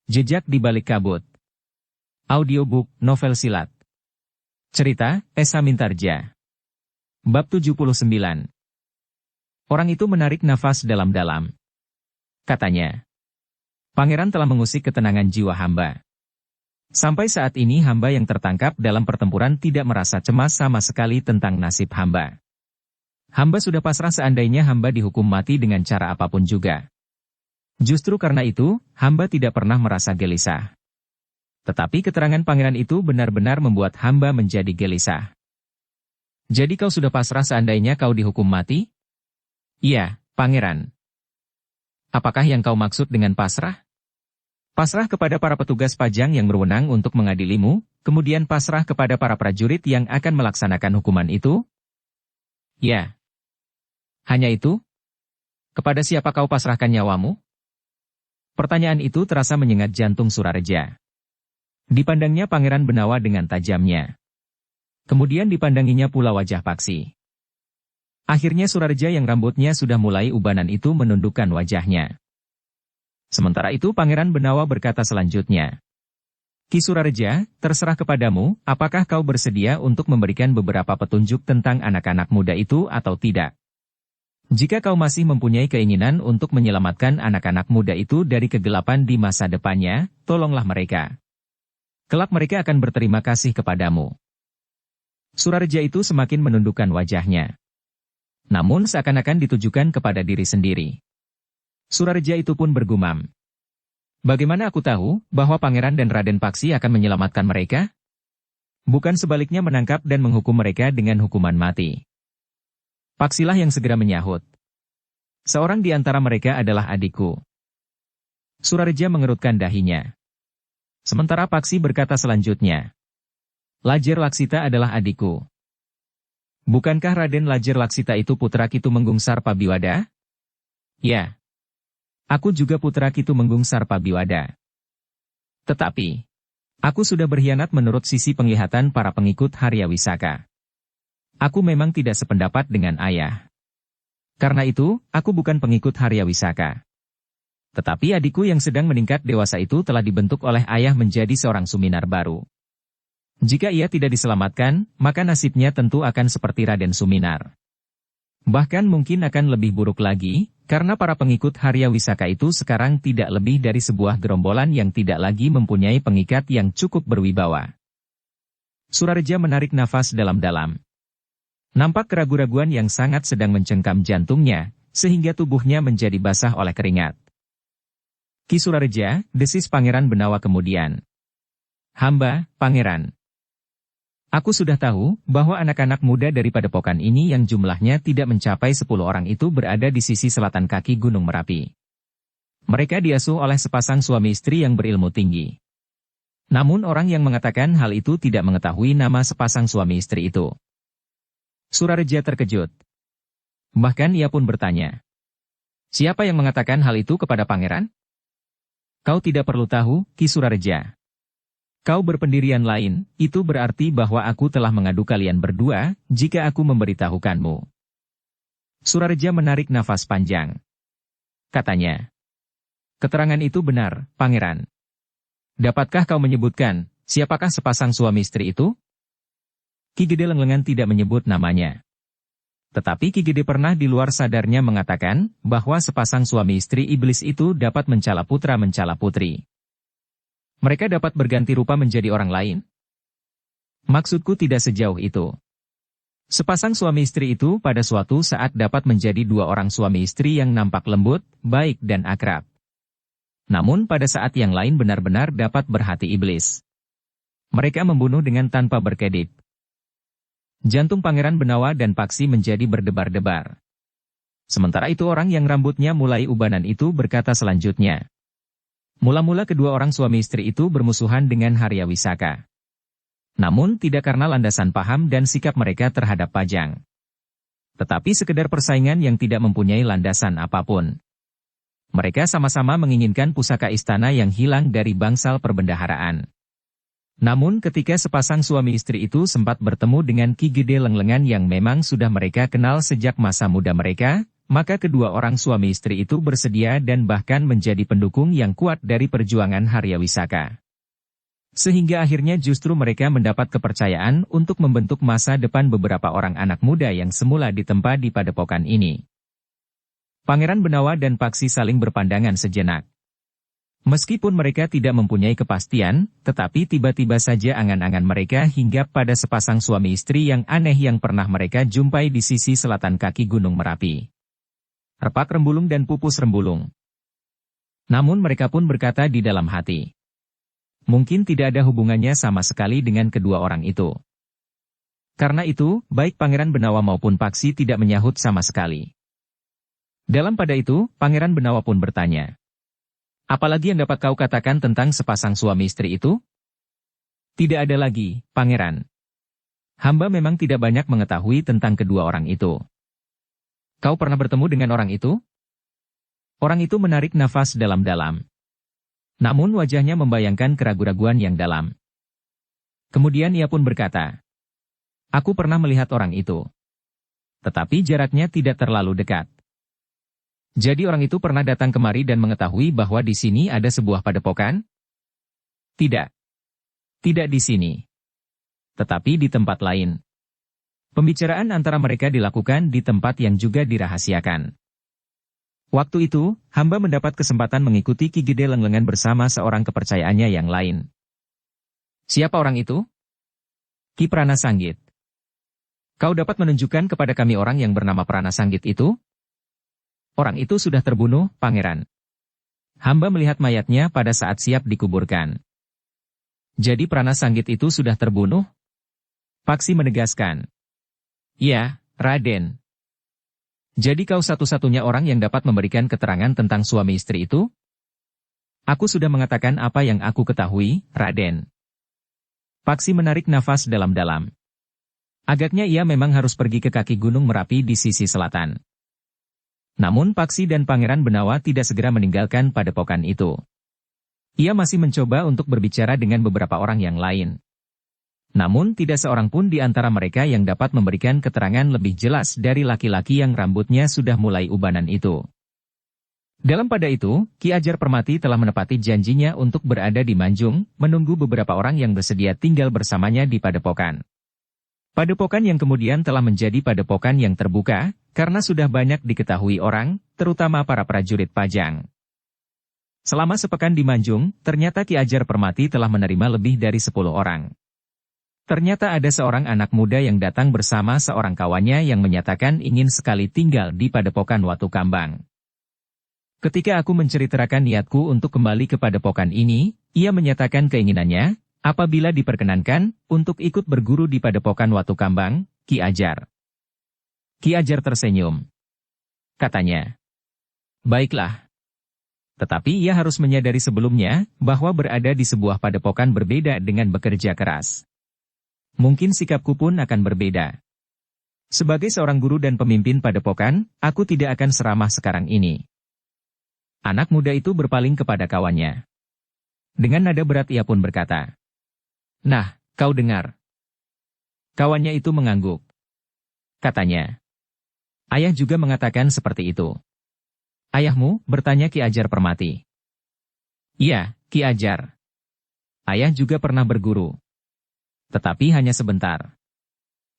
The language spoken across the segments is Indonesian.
Jejak di Balik Kabut. Audiobook novel silat. Cerita, Esa Mintarja. Bab 79. Orang itu menarik nafas dalam-dalam. Katanya, Pangeran telah mengusik ketenangan jiwa hamba. Sampai saat ini hamba yang tertangkap dalam pertempuran tidak merasa cemas sama sekali tentang nasib hamba. Hamba sudah pasrah seandainya hamba dihukum mati dengan cara apapun juga. Justru karena itu, hamba tidak pernah merasa gelisah. Tetapi keterangan pangeran itu benar-benar membuat hamba menjadi gelisah. Jadi kau sudah pasrah seandainya kau dihukum mati? Iya, pangeran. Apakah yang kau maksud dengan pasrah? Pasrah kepada para petugas pajang yang berwenang untuk mengadilimu, kemudian pasrah kepada para prajurit yang akan melaksanakan hukuman itu? Ya. Hanya itu? Kepada siapa kau pasrahkan nyawamu? Pertanyaan itu terasa menyengat jantung Surareja. Dipandangnya Pangeran Benawa dengan tajamnya. Kemudian dipandanginya pula wajah Paksi. Akhirnya Surareja yang rambutnya sudah mulai ubanan itu menundukkan wajahnya. Sementara itu Pangeran Benawa berkata selanjutnya, Ki Surareja, terserah kepadamu, apakah kau bersedia untuk memberikan beberapa petunjuk tentang anak-anak muda itu atau tidak? Jika kau masih mempunyai keinginan untuk menyelamatkan anak-anak muda itu dari kegelapan di masa depannya, tolonglah mereka. Kelak mereka akan berterima kasih kepadamu. Surareja itu semakin menundukkan wajahnya. Namun seakan-akan ditujukan kepada diri sendiri. Surareja itu pun bergumam. Bagaimana aku tahu bahwa Pangeran dan Raden Paksi akan menyelamatkan mereka? Bukan sebaliknya menangkap dan menghukum mereka dengan hukuman mati. Paksilah yang segera menyahut. Seorang di antara mereka adalah adikku. Surareja mengerutkan dahinya. Sementara Paksi berkata selanjutnya. Lajer Laksita adalah adikku. Bukankah Raden Lajer Laksita itu putra Kitumenggung Sarpabiwada? Ya. Aku juga putra Kitumenggung Sarpabiwada. Tetapi, aku sudah berkhianat menurut sisi penglihatan para pengikut Harya Wisaka. Aku memang tidak sependapat dengan ayah. Karena itu, aku bukan pengikut Harya Wisaka. Tetapi adikku yang sedang meningkat dewasa itu telah dibentuk oleh ayah menjadi seorang Suminar baru. Jika ia tidak diselamatkan, maka nasibnya tentu akan seperti Raden Suminar. Bahkan mungkin akan lebih buruk lagi, karena para pengikut Harya Wisaka itu sekarang tidak lebih dari sebuah gerombolan yang tidak lagi mempunyai pengikat yang cukup berwibawa. Surareja menarik nafas dalam-dalam. Nampak keraguan-raguan yang sangat sedang mencengkam jantungnya, sehingga tubuhnya menjadi basah oleh keringat. Ki Surareja, desis Pangeran Benawa kemudian. Hamba, Pangeran. Aku sudah tahu bahwa anak-anak muda dari padepokan ini yang jumlahnya tidak mencapai 10 orang itu berada di sisi selatan kaki Gunung Merapi. Mereka diasuh oleh sepasang suami istri yang berilmu tinggi. Namun orang yang mengatakan hal itu tidak mengetahui nama sepasang suami istri itu. Surareja terkejut. Bahkan ia pun bertanya. Siapa yang mengatakan hal itu kepada pangeran? Kau tidak perlu tahu, Ki Surareja. Kau berpendirian lain, itu berarti bahwa aku telah mengadu kalian berdua, jika aku memberitahukanmu. Surareja menarik nafas panjang. Katanya. Keterangan itu benar, pangeran. Dapatkah kau menyebutkan, siapakah sepasang suami istri itu? Ki Gede Lenglengan tidak menyebut namanya. Tetapi Ki Gede pernah di luar sadarnya mengatakan bahwa sepasang suami istri iblis itu dapat mencela putra mencela putri. Mereka dapat berganti rupa menjadi orang lain. Maksudku tidak sejauh itu. Sepasang suami istri itu pada suatu saat dapat menjadi dua orang suami istri yang nampak lembut, baik dan akrab. Namun pada saat yang lain benar-benar dapat berhati iblis. Mereka membunuh dengan tanpa berkedip. Jantung Pangeran Benawa dan Paksi menjadi berdebar-debar. Sementara itu orang yang rambutnya mulai ubanan itu berkata selanjutnya. Mula-mula kedua orang suami istri itu bermusuhan dengan Harya Wisaka. Namun tidak karena landasan paham dan sikap mereka terhadap pajang. Tetapi sekedar persaingan yang tidak mempunyai landasan apapun. Mereka sama-sama menginginkan pusaka istana yang hilang dari bangsal perbendaharaan. Namun ketika sepasang suami istri itu sempat bertemu dengan Ki Gede Lenglengan yang memang sudah mereka kenal sejak masa muda mereka, maka kedua orang suami istri itu bersedia dan bahkan menjadi pendukung yang kuat dari perjuangan Haryawisaka. Sehingga akhirnya justru mereka mendapat kepercayaan untuk membentuk masa depan beberapa orang anak muda yang semula ditempa di padepokan ini. Pangeran Benawa dan Paksi saling berpandangan sejenak. Meskipun mereka tidak mempunyai kepastian, tetapi tiba-tiba saja angan-angan mereka hinggap pada sepasang suami istri yang aneh yang pernah mereka jumpai di sisi selatan kaki Gunung Merapi. Repak Rembulung dan Pupus Rembulung. Namun mereka pun berkata di dalam hati. Mungkin tidak ada hubungannya sama sekali dengan kedua orang itu. Karena itu, baik Pangeran Benawa maupun Paksi tidak menyahut sama sekali. Dalam pada itu, Pangeran Benawa pun bertanya. Apalagi yang dapat kau katakan tentang sepasang suami istri itu? Tidak ada lagi, Pangeran. Hamba memang tidak banyak mengetahui tentang kedua orang itu. Kau pernah bertemu dengan orang itu? Orang itu menarik nafas dalam-dalam. Namun wajahnya membayangkan keraguan-raguan yang dalam. Kemudian ia pun berkata, aku pernah melihat orang itu. Tetapi jaraknya tidak terlalu dekat. Jadi orang itu pernah datang kemari dan mengetahui bahwa di sini ada sebuah padepokan? Tidak. Tidak di sini. Tetapi di tempat lain. Pembicaraan antara mereka dilakukan di tempat yang juga dirahasiakan. Waktu itu, hamba mendapat kesempatan mengikuti Ki Gede Lenglengan bersama seorang kepercayaannya yang lain. Siapa orang itu? Ki Pranasanggit. Kau dapat menunjukkan kepada kami orang yang bernama Pranasanggit itu? Orang itu sudah terbunuh, Pangeran. Hamba melihat mayatnya pada saat siap dikuburkan. Jadi Pranasanggit itu sudah terbunuh? Paksi menegaskan. Ya, Raden. Jadi kau satu-satunya orang yang dapat memberikan keterangan tentang suami istri itu? Aku sudah mengatakan apa yang aku ketahui, Raden. Paksi menarik nafas dalam-dalam. Agaknya ia memang harus pergi ke kaki Gunung Merapi di sisi selatan. Namun Paksi dan Pangeran Benawa tidak segera meninggalkan padepokan itu. Ia masih mencoba untuk berbicara dengan beberapa orang yang lain. Namun tidak seorang pun di antara mereka yang dapat memberikan keterangan lebih jelas dari laki-laki yang rambutnya sudah mulai ubanan itu. Dalam pada itu, Ki Ajar Permati telah menepati janjinya untuk berada di Manjung, menunggu beberapa orang yang bersedia tinggal bersamanya di padepokan. Padepokan yang kemudian telah menjadi padepokan yang terbuka, karena sudah banyak diketahui orang, terutama para prajurit Pajang. Selama sepekan di Manjung, ternyata Ki Ajar Permati telah menerima lebih dari 10 orang. Ternyata ada seorang anak muda yang datang bersama seorang kawannya yang menyatakan ingin sekali tinggal di padepokan Watu Kambang. Ketika aku menceritakan niatku untuk kembali ke padepokan ini, ia menyatakan keinginannya, apabila diperkenankan, untuk ikut berguru di padepokan Watu Kambang, Ki Ajar. Ki Ajar tersenyum. Katanya, baiklah. Tetapi ia harus menyadari sebelumnya, bahwa berada di sebuah padepokan berbeda dengan bekerja keras. Mungkin sikapku pun akan berbeda. Sebagai seorang guru dan pemimpin padepokan, aku tidak akan seramah sekarang ini. Anak muda itu berpaling kepada kawannya. Dengan nada berat ia pun berkata, nah, kau dengar. Kawannya itu mengangguk. Katanya, ayah juga mengatakan seperti itu. Ayahmu, bertanya Ki Ajar Permati. Iya, Ki Ajar. Ayah juga pernah berguru. Tetapi hanya sebentar.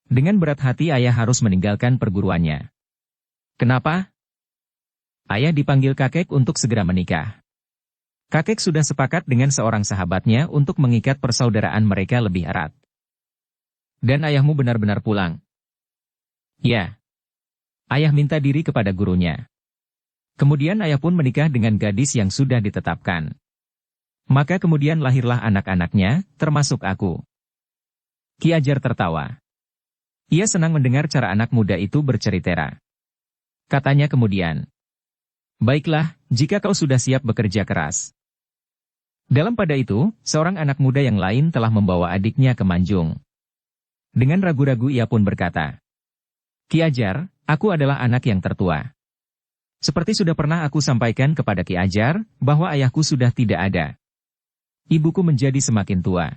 Dengan berat hati ayah harus meninggalkan perguruannya. Kenapa? Ayah dipanggil kakek untuk segera menikah. Kakek sudah sepakat dengan seorang sahabatnya untuk mengikat persaudaraan mereka lebih erat. Dan ayahmu benar-benar pulang? Ya. Ayah minta diri kepada gurunya. Kemudian ayah pun menikah dengan gadis yang sudah ditetapkan. Maka kemudian lahirlah anak-anaknya, termasuk aku. Ki Ajar tertawa. Ia senang mendengar cara anak muda itu bercerita. Katanya kemudian, baiklah, jika kau sudah siap bekerja keras. Dalam pada itu, seorang anak muda yang lain telah membawa adiknya ke Manjung. Dengan ragu-ragu ia pun berkata, Ki Ajar, aku adalah anak yang tertua. Seperti sudah pernah aku sampaikan kepada Ki Ajar, bahwa ayahku sudah tidak ada. Ibuku menjadi semakin tua.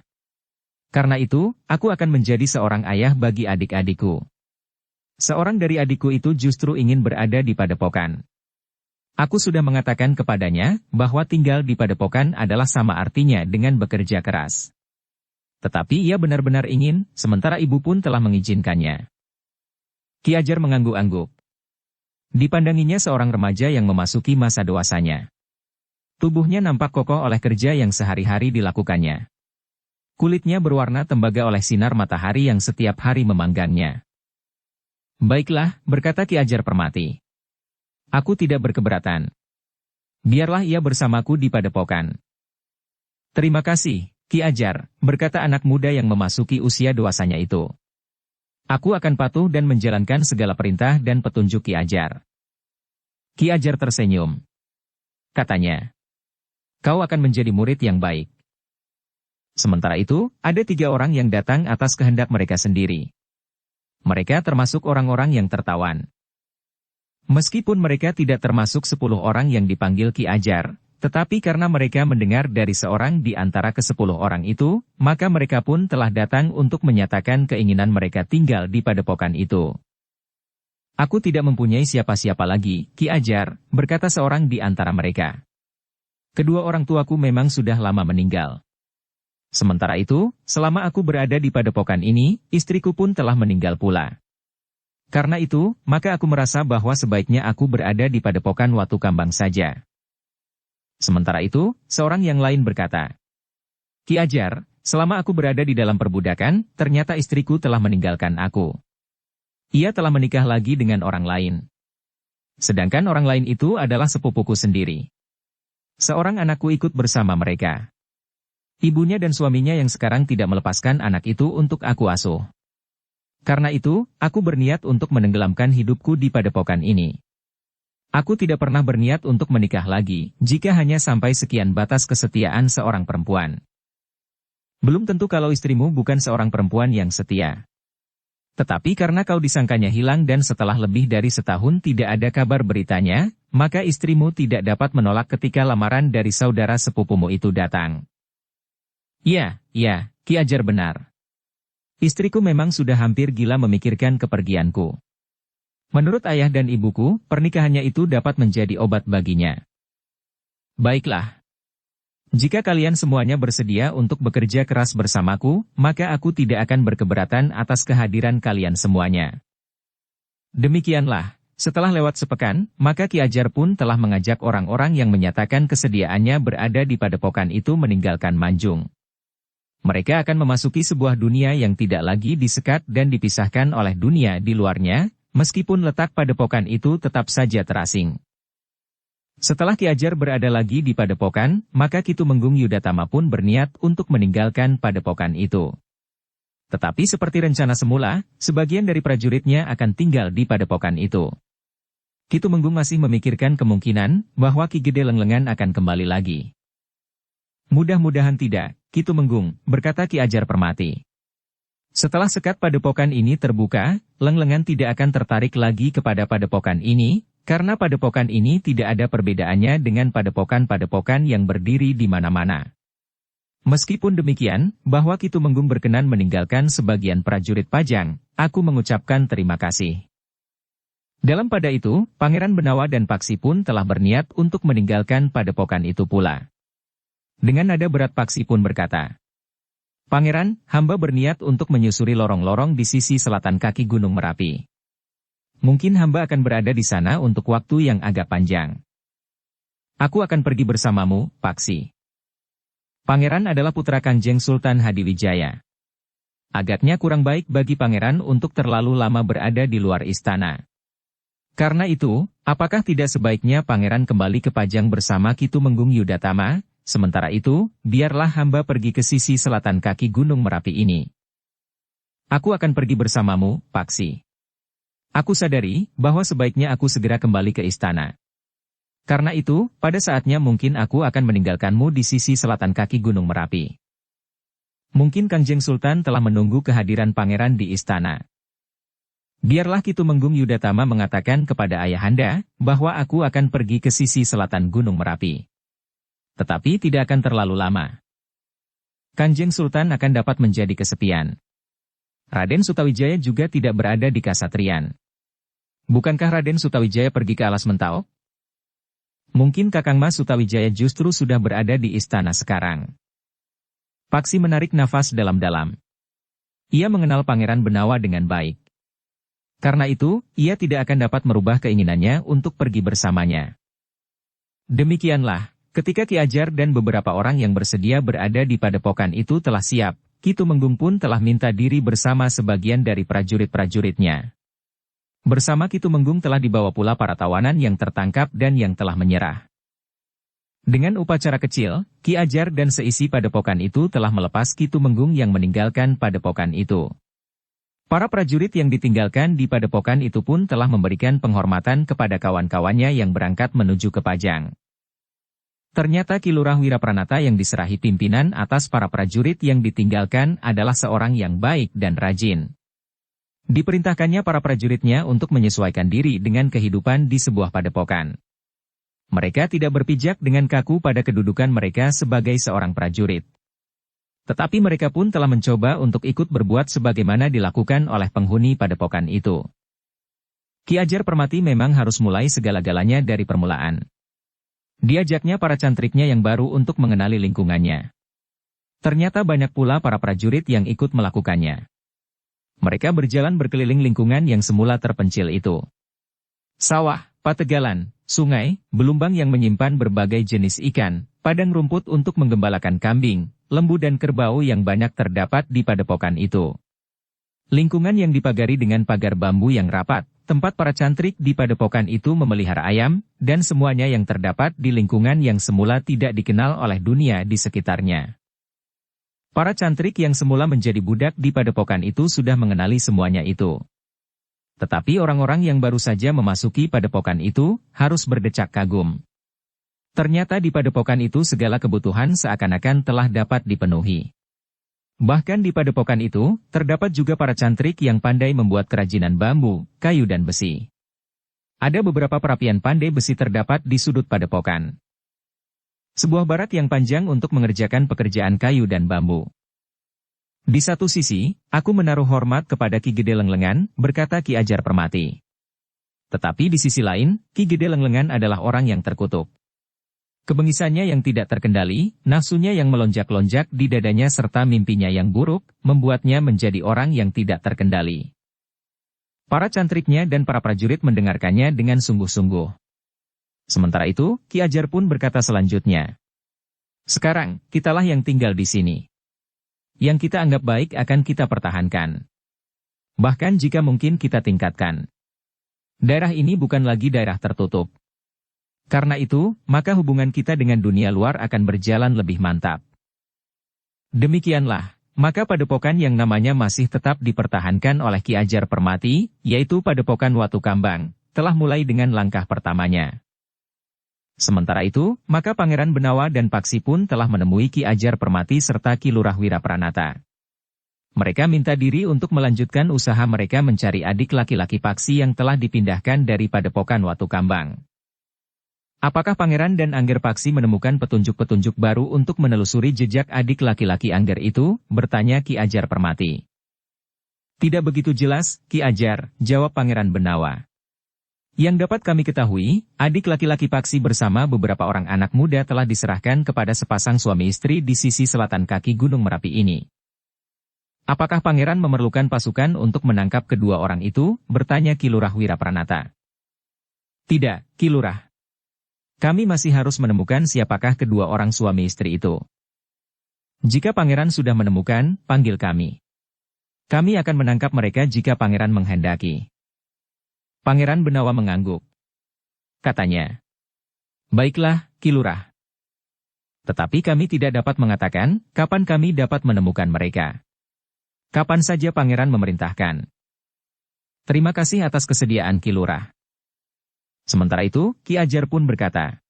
Karena itu, aku akan menjadi seorang ayah bagi adik-adikku. Seorang dari adikku itu justru ingin berada di padepokan. Aku sudah mengatakan kepadanya bahwa tinggal di padepokan adalah sama artinya dengan bekerja keras. Tetapi ia benar-benar ingin, sementara ibu pun telah mengizinkannya. Ki Ajar mengangguk-angguk. Dipandanginya seorang remaja yang memasuki masa dewasanya. Tubuhnya nampak kokoh oleh kerja yang sehari-hari dilakukannya. Kulitnya berwarna tembaga oleh sinar matahari yang setiap hari memanggangnya. Baiklah, berkata Ki Ajar Permati. Aku tidak berkeberatan. Biarlah ia bersamaku di padepokan. Terima kasih, Ki Ajar, berkata anak muda yang memasuki usia dewasanya itu. Aku akan patuh dan menjalankan segala perintah dan petunjuk Ki Ajar. Ki Ajar tersenyum. Katanya, kau akan menjadi murid yang baik. Sementara itu, ada 3 orang yang datang atas kehendak mereka sendiri. Mereka termasuk orang-orang yang tertawan. Meskipun mereka tidak termasuk 10 orang yang dipanggil Ki Ajar, tetapi karena mereka mendengar dari seorang di antara ke-10 orang itu, maka mereka pun telah datang untuk menyatakan keinginan mereka tinggal di padepokan itu. Aku tidak mempunyai siapa-siapa lagi, Ki Ajar, berkata seorang di antara mereka. Kedua orang tuaku memang sudah lama meninggal. Sementara itu, selama aku berada di padepokan ini, istriku pun telah meninggal pula. Karena itu, maka aku merasa bahwa sebaiknya aku berada di padepokan Watu Kambang saja. Sementara itu, seorang yang lain berkata, Ki Ajar, selama aku berada di dalam perbudakan, ternyata istriku telah meninggalkan aku. Ia telah menikah lagi dengan orang lain. Sedangkan orang lain itu adalah sepupuku sendiri. Seorang anakku ikut bersama mereka. Ibunya dan suaminya yang sekarang tidak melepaskan anak itu untuk aku asuh. Karena itu, aku berniat untuk menenggelamkan hidupku di padepokan ini. Aku tidak pernah berniat untuk menikah lagi, jika hanya sampai sekian batas kesetiaan seorang perempuan. Belum tentu kalau istrimu bukan seorang perempuan yang setia. Tetapi karena kau disangkanya hilang dan setelah lebih dari setahun tidak ada kabar beritanya, maka istrimu tidak dapat menolak ketika lamaran dari saudara sepupumu itu datang. Ya, Ki Ajar benar. Istriku memang sudah hampir gila memikirkan kepergianku. Menurut ayah dan ibuku, pernikahannya itu dapat menjadi obat baginya. Baiklah. Jika kalian semuanya bersedia untuk bekerja keras bersamaku, maka aku tidak akan berkeberatan atas kehadiran kalian semuanya. Demikianlah, setelah lewat sepekan, maka Ki Ajar pun telah mengajak orang-orang yang menyatakan kesediaannya berada di padepokan itu meninggalkan Manjung. Mereka akan memasuki sebuah dunia yang tidak lagi disekat dan dipisahkan oleh dunia di luarnya, meskipun letak padepokan itu tetap saja terasing. Setelah Ki Ajar berada lagi di padepokan, maka Ki Tumenggung Yudatama pun berniat untuk meninggalkan padepokan itu. Tetapi seperti rencana semula, sebagian dari prajuritnya akan tinggal di padepokan itu. Ki Tumenggung masih memikirkan kemungkinan bahwa Ki Gede Lenglengan akan kembali lagi. Mudah-mudahan tidak, Ki Tumenggung, berkata Ki Ajar Permati. Setelah sekat padepokan ini terbuka, Lenglengan tidak akan tertarik lagi kepada padepokan ini, karena padepokan ini tidak ada perbedaannya dengan padepokan-padepokan yang berdiri di mana-mana. Meskipun demikian, bahwa Ki Tumenggung berkenan meninggalkan sebagian prajurit Pajang, aku mengucapkan terima kasih. Dalam pada itu, Pangeran Benawa dan Paksi pun telah berniat untuk meninggalkan padepokan itu pula. Dengan nada berat Paksi pun berkata, Pangeran, hamba berniat untuk menyusuri lorong-lorong di sisi selatan kaki Gunung Merapi. Mungkin hamba akan berada di sana untuk waktu yang agak panjang. Aku akan pergi bersamamu, Paksi. Pangeran adalah putra Kanjeng Sultan Hadiwijaya. Agaknya kurang baik bagi Pangeran untuk terlalu lama berada di luar istana. Karena itu, apakah tidak sebaiknya Pangeran kembali ke Pajang bersama Ki Tumenggung Yudatama? Sementara itu, biarlah hamba pergi ke sisi selatan kaki Gunung Merapi ini. Aku akan pergi bersamamu, Paksi. Aku sadari bahwa sebaiknya aku segera kembali ke istana. Karena itu, pada saatnya mungkin aku akan meninggalkanmu di sisi selatan kaki Gunung Merapi. Mungkin Kanjeng Sultan telah menunggu kehadiran pangeran di istana. Biarlah Ki Tumenggung Yudatama mengatakan kepada ayahanda bahwa aku akan pergi ke sisi selatan Gunung Merapi. Tetapi tidak akan terlalu lama. Kanjeng Sultan akan dapat menjadi kesepian. Raden Sutawijaya juga tidak berada di Kasatriyan. Bukankah Raden Sutawijaya pergi ke alas mentau? Mungkin Kakang Mas Sutawijaya justru sudah berada di istana sekarang. Paksi menarik nafas dalam-dalam. Ia mengenal Pangeran Benawa dengan baik. Karena itu, ia tidak akan dapat merubah keinginannya untuk pergi bersamanya. Demikianlah, ketika Ki Ajar dan beberapa orang yang bersedia berada di padepokan itu telah siap, Ki Tumenggung pun telah minta diri bersama sebagian dari prajurit-prajuritnya. Bersama Ki Tumenggung telah dibawa pula para tawanan yang tertangkap dan yang telah menyerah. Dengan upacara kecil, Ki Ajar dan seisi padepokan itu telah melepas Ki Tumenggung yang meninggalkan padepokan itu. Para prajurit yang ditinggalkan di padepokan itu pun telah memberikan penghormatan kepada kawan-kawannya yang berangkat menuju ke Pajang. Ternyata Ki Lurah Wirapranata yang diserahi pimpinan atas para prajurit yang ditinggalkan adalah seorang yang baik dan rajin. Diperintahkannya para prajuritnya untuk menyesuaikan diri dengan kehidupan di sebuah padepokan. Mereka tidak berpijak dengan kaku pada kedudukan mereka sebagai seorang prajurit. Tetapi mereka pun telah mencoba untuk ikut berbuat sebagaimana dilakukan oleh penghuni padepokan itu. Ki Ajar Permati memang harus mulai segala-galanya dari permulaan. Diajaknya para cantriknya yang baru untuk mengenali lingkungannya. Ternyata banyak pula para prajurit yang ikut melakukannya. Mereka berjalan berkeliling lingkungan yang semula terpencil itu. Sawah, pategalan, sungai, belumbang yang menyimpan berbagai jenis ikan, padang rumput untuk menggembalakan kambing, lembu dan kerbau yang banyak terdapat di padepokan itu. Lingkungan yang dipagari dengan pagar bambu yang rapat, tempat para cantrik di padepokan itu memelihara ayam, dan semuanya yang terdapat di lingkungan yang semula tidak dikenal oleh dunia di sekitarnya. Para cantrik yang semula menjadi budak di padepokan itu sudah mengenali semuanya itu. Tetapi orang-orang yang baru saja memasuki padepokan itu, harus berdecak kagum. Ternyata di padepokan itu segala kebutuhan seakan-akan telah dapat dipenuhi. Bahkan di padepokan itu, terdapat juga para cantrik yang pandai membuat kerajinan bambu, kayu dan besi. Ada beberapa perapian pandai besi terdapat di sudut padepokan. Sebuah barak yang panjang untuk mengerjakan pekerjaan kayu dan bambu. Di satu sisi, aku menaruh hormat kepada Ki Gede Lenglengan, berkata Ki Ajar Permati. Tetapi di sisi lain, Ki Gede Lenglengan adalah orang yang terkutuk. Kebengisannya yang tidak terkendali, nafsunya yang melonjak-lonjak di dadanya serta mimpinya yang buruk, membuatnya menjadi orang yang tidak terkendali. Para cantriknya dan para prajurit mendengarkannya dengan sungguh-sungguh. Sementara itu, Ki Ajar pun berkata selanjutnya. Sekarang, kitalah yang tinggal di sini. Yang kita anggap baik akan kita pertahankan. Bahkan jika mungkin kita tingkatkan. Daerah ini bukan lagi daerah tertutup. Karena itu, maka hubungan kita dengan dunia luar akan berjalan lebih mantap. Demikianlah, maka padepokan yang namanya masih tetap dipertahankan oleh Ki Ajar Permati, yaitu Padepokan Watu Kambang, telah mulai dengan langkah pertamanya. Sementara itu, maka Pangeran Benawa dan Paksi pun telah menemui Ki Ajar Permati serta Ki Lurah Wirapranata. Mereka minta diri untuk melanjutkan usaha mereka mencari adik laki-laki Paksi yang telah dipindahkan dari Padepokan Watu Kambang. Apakah Pangeran dan Angger Paksi menemukan petunjuk-petunjuk baru untuk menelusuri jejak adik laki-laki Angger itu? Bertanya Ki Ajar Permati. Tidak begitu jelas, Ki Ajar, jawab Pangeran Benawa. Yang dapat kami ketahui, adik laki-laki Paksi bersama beberapa orang anak muda telah diserahkan kepada sepasang suami istri di sisi selatan kaki Gunung Merapi ini. Apakah Pangeran memerlukan pasukan untuk menangkap kedua orang itu? Bertanya Ki Lurah Wirapranata. Tidak, Ki Lurah. Kami masih harus menemukan siapakah kedua orang suami istri itu. Jika Pangeran sudah menemukan, panggil kami. Kami akan menangkap mereka jika Pangeran menghendaki. Pangeran Benawa mengangguk. Katanya. Baiklah, Ki Lurah. Tetapi kami tidak dapat mengatakan, kapan kami dapat menemukan mereka. Kapan saja Pangeran memerintahkan. Terima kasih atas kesediaan Ki Lurah. Sementara itu, Ki Ajar pun berkata,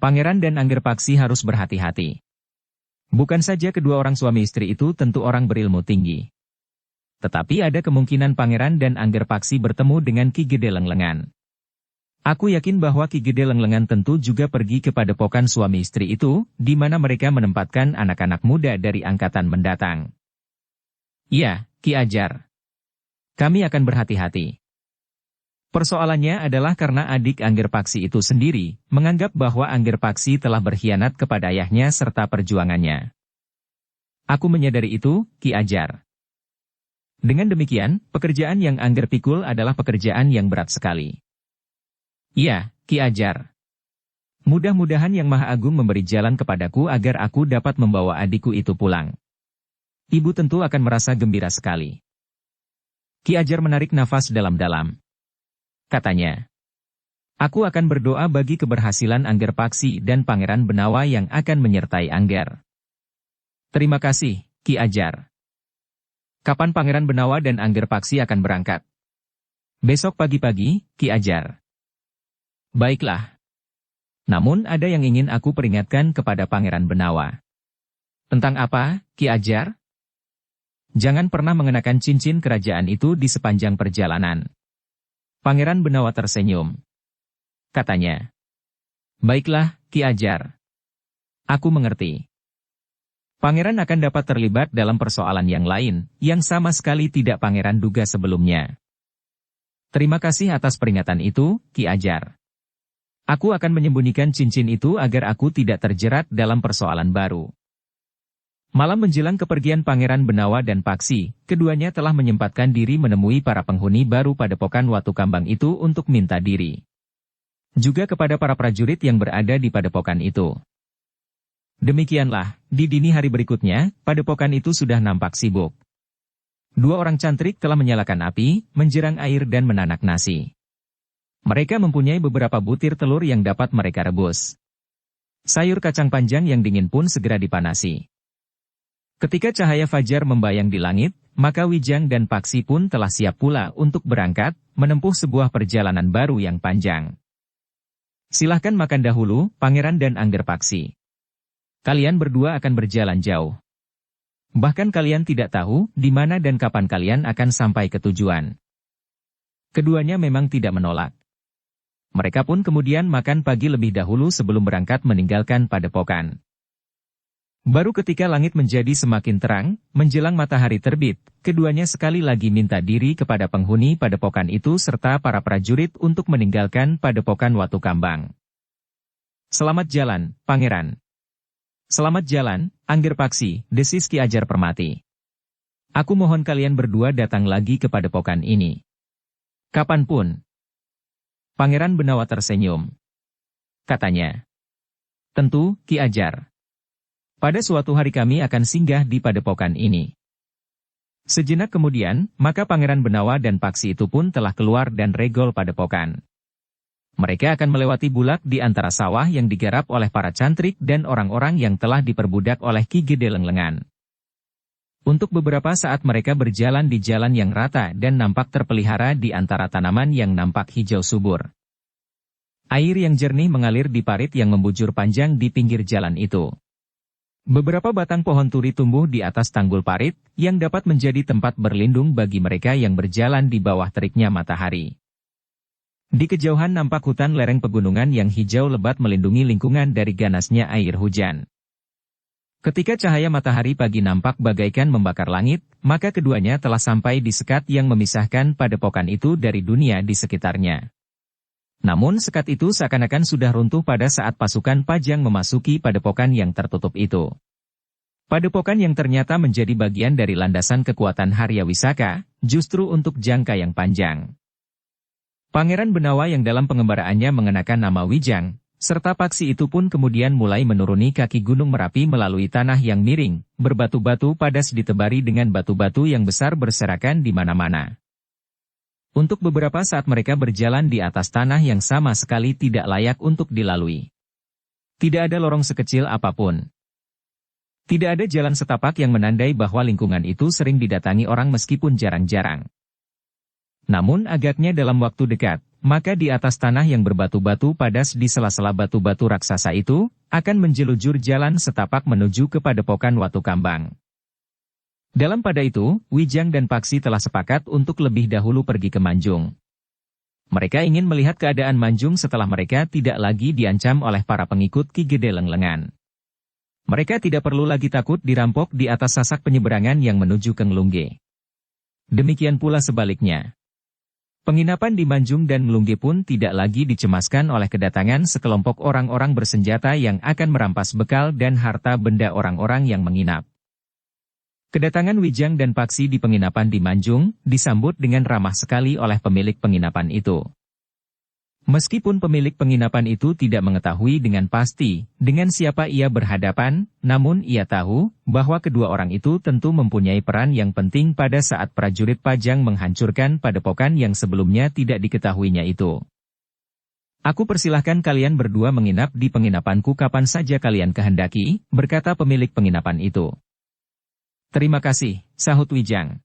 Pangeran dan Angger Paksi harus berhati-hati. Bukan saja kedua orang suami istri itu tentu orang berilmu tinggi. Tetapi ada kemungkinan Pangeran dan Angger Paksi bertemu dengan Ki Gede Lenglengan. Aku yakin bahwa Ki Gede Lenglengan tentu juga pergi ke padepokan suami istri itu, di mana mereka menempatkan anak-anak muda dari angkatan mendatang. Iya, Ki Ajar. Kami akan berhati-hati. Persoalannya adalah karena adik Angger Paksi itu sendiri menganggap bahwa Angger Paksi telah berkhianat kepada ayahnya serta perjuangannya. Aku menyadari itu, Ki Ajar. Dengan demikian, pekerjaan yang Angger pikul adalah pekerjaan yang berat sekali. Iya, Ki Ajar. Mudah-mudahan Yang Maha Agung memberi jalan kepadaku agar aku dapat membawa adikku itu pulang. Ibu tentu akan merasa gembira sekali. Ki Ajar menarik nafas dalam-dalam. Katanya, aku akan berdoa bagi keberhasilan Angger Paksi dan Pangeran Benawa yang akan menyertai Angger. Terima kasih, Ki Ajar. Kapan Pangeran Benawa dan Angger Paksi akan berangkat? Besok pagi-pagi, Ki Ajar. Baiklah. Namun ada yang ingin aku peringatkan kepada Pangeran Benawa. Tentang apa, Ki Ajar? Jangan pernah mengenakan cincin kerajaan itu di sepanjang perjalanan. Pangeran Benawa tersenyum. Katanya, baiklah, Ki Ajar. Aku mengerti. Pangeran akan dapat terlibat dalam persoalan yang lain, yang sama sekali tidak Pangeran duga sebelumnya. Terima kasih atas peringatan itu, Ki Ajar. Aku akan menyembunyikan cincin itu agar aku tidak terjerat dalam persoalan baru. Malam menjelang kepergian Pangeran Benawa dan Paksi, keduanya telah menyempatkan diri menemui para penghuni baru Padepokan Watu Kambang itu untuk minta diri. Juga kepada para prajurit yang berada di padepokan itu. Demikianlah, di dini hari berikutnya, padepokan itu sudah nampak sibuk. Dua orang cantrik telah menyalakan api, menjerang air dan menanak nasi. Mereka mempunyai beberapa butir telur yang dapat mereka rebus. Sayur kacang panjang yang dingin pun segera dipanasi. Ketika cahaya fajar membayang di langit, maka Wijang dan Paksi pun telah siap pula untuk berangkat, menempuh sebuah perjalanan baru yang panjang. Silahkan makan dahulu, Pangeran dan Angger Paksi. Kalian berdua akan berjalan jauh. Bahkan kalian tidak tahu di mana dan kapan kalian akan sampai ke tujuan. Keduanya memang tidak menolak. Mereka pun kemudian makan pagi lebih dahulu sebelum berangkat meninggalkan padepokan. Baru ketika langit menjadi semakin terang, menjelang matahari terbit, keduanya sekali lagi minta diri kepada penghuni padepokan itu serta para prajurit untuk meninggalkan padepokan Watu Kambang. Selamat jalan, Pangeran. Selamat jalan, Angger Paksi, desis Ki Ajar Permati. Aku mohon kalian berdua datang lagi ke padepokan ini. Kapanpun. Pangeran Benawa tersenyum. Katanya, tentu, Ki Ajar. Pada suatu hari kami akan singgah di padepokan ini. Sejenak kemudian, maka Pangeran Benawa dan Paksi itu pun telah keluar dan regol padepokan. Mereka akan melewati bulak di antara sawah yang digarap oleh para cantrik dan orang-orang yang telah diperbudak oleh Ki Gede Lenglengan. Untuk beberapa saat mereka berjalan di jalan yang rata dan nampak terpelihara di antara tanaman yang nampak hijau subur. Air yang jernih mengalir di parit yang membujur panjang di pinggir jalan itu. Beberapa batang pohon turi tumbuh di atas tanggul parit, yang dapat menjadi tempat berlindung bagi mereka yang berjalan di bawah teriknya matahari. Di kejauhan nampak hutan lereng pegunungan yang hijau lebat melindungi lingkungan dari ganasnya air hujan. Ketika cahaya matahari pagi nampak bagaikan membakar langit, maka keduanya telah sampai di sekat yang memisahkan padepokan itu dari dunia di sekitarnya. Namun sekat itu seakan-akan sudah runtuh pada saat pasukan Pajang memasuki padepokan yang tertutup itu. Padepokan yang ternyata menjadi bagian dari landasan kekuatan Harya Wisaka, justru untuk jangka yang panjang. Pangeran Benawa yang dalam pengembaraannya mengenakan nama Wijang, serta Paksi itu pun kemudian mulai menuruni kaki Gunung Merapi melalui tanah yang miring, berbatu-batu padas ditebari dengan batu-batu yang besar berserakan di mana-mana. Untuk beberapa saat mereka berjalan di atas tanah yang sama sekali tidak layak untuk dilalui. Tidak ada lorong sekecil apapun. Tidak ada jalan setapak yang menandai bahwa lingkungan itu sering didatangi orang meskipun jarang-jarang. Namun agaknya dalam waktu dekat, maka di atas tanah yang berbatu-batu padas di sela-sela batu-batu raksasa itu, akan menjelujur jalan setapak menuju ke padepokan Watu Kambang. Dalam pada itu, Wijang dan Paksi telah sepakat untuk lebih dahulu pergi ke Manjung. Mereka ingin melihat keadaan Manjung setelah mereka tidak lagi diancam oleh para pengikut Ki Gede Lenglengan. Mereka tidak perlu lagi takut dirampok di atas sasak penyeberangan yang menuju ke Nglungge. Demikian pula sebaliknya. Penginapan di Manjung dan Mlungge pun tidak lagi dicemaskan oleh kedatangan sekelompok orang-orang bersenjata yang akan merampas bekal dan harta benda orang-orang yang menginap. Kedatangan Wijang dan Paksi di penginapan di Manjung disambut dengan ramah sekali oleh pemilik penginapan itu. Meskipun pemilik penginapan itu tidak mengetahui dengan pasti dengan siapa ia berhadapan, namun ia tahu bahwa kedua orang itu tentu mempunyai peran yang penting pada saat prajurit Pajang menghancurkan padepokan yang sebelumnya tidak diketahuinya itu. Aku persilahkan kalian berdua menginap di penginapanku kapan saja kalian kehendaki, berkata pemilik penginapan itu. Terima kasih, sahut Wijang.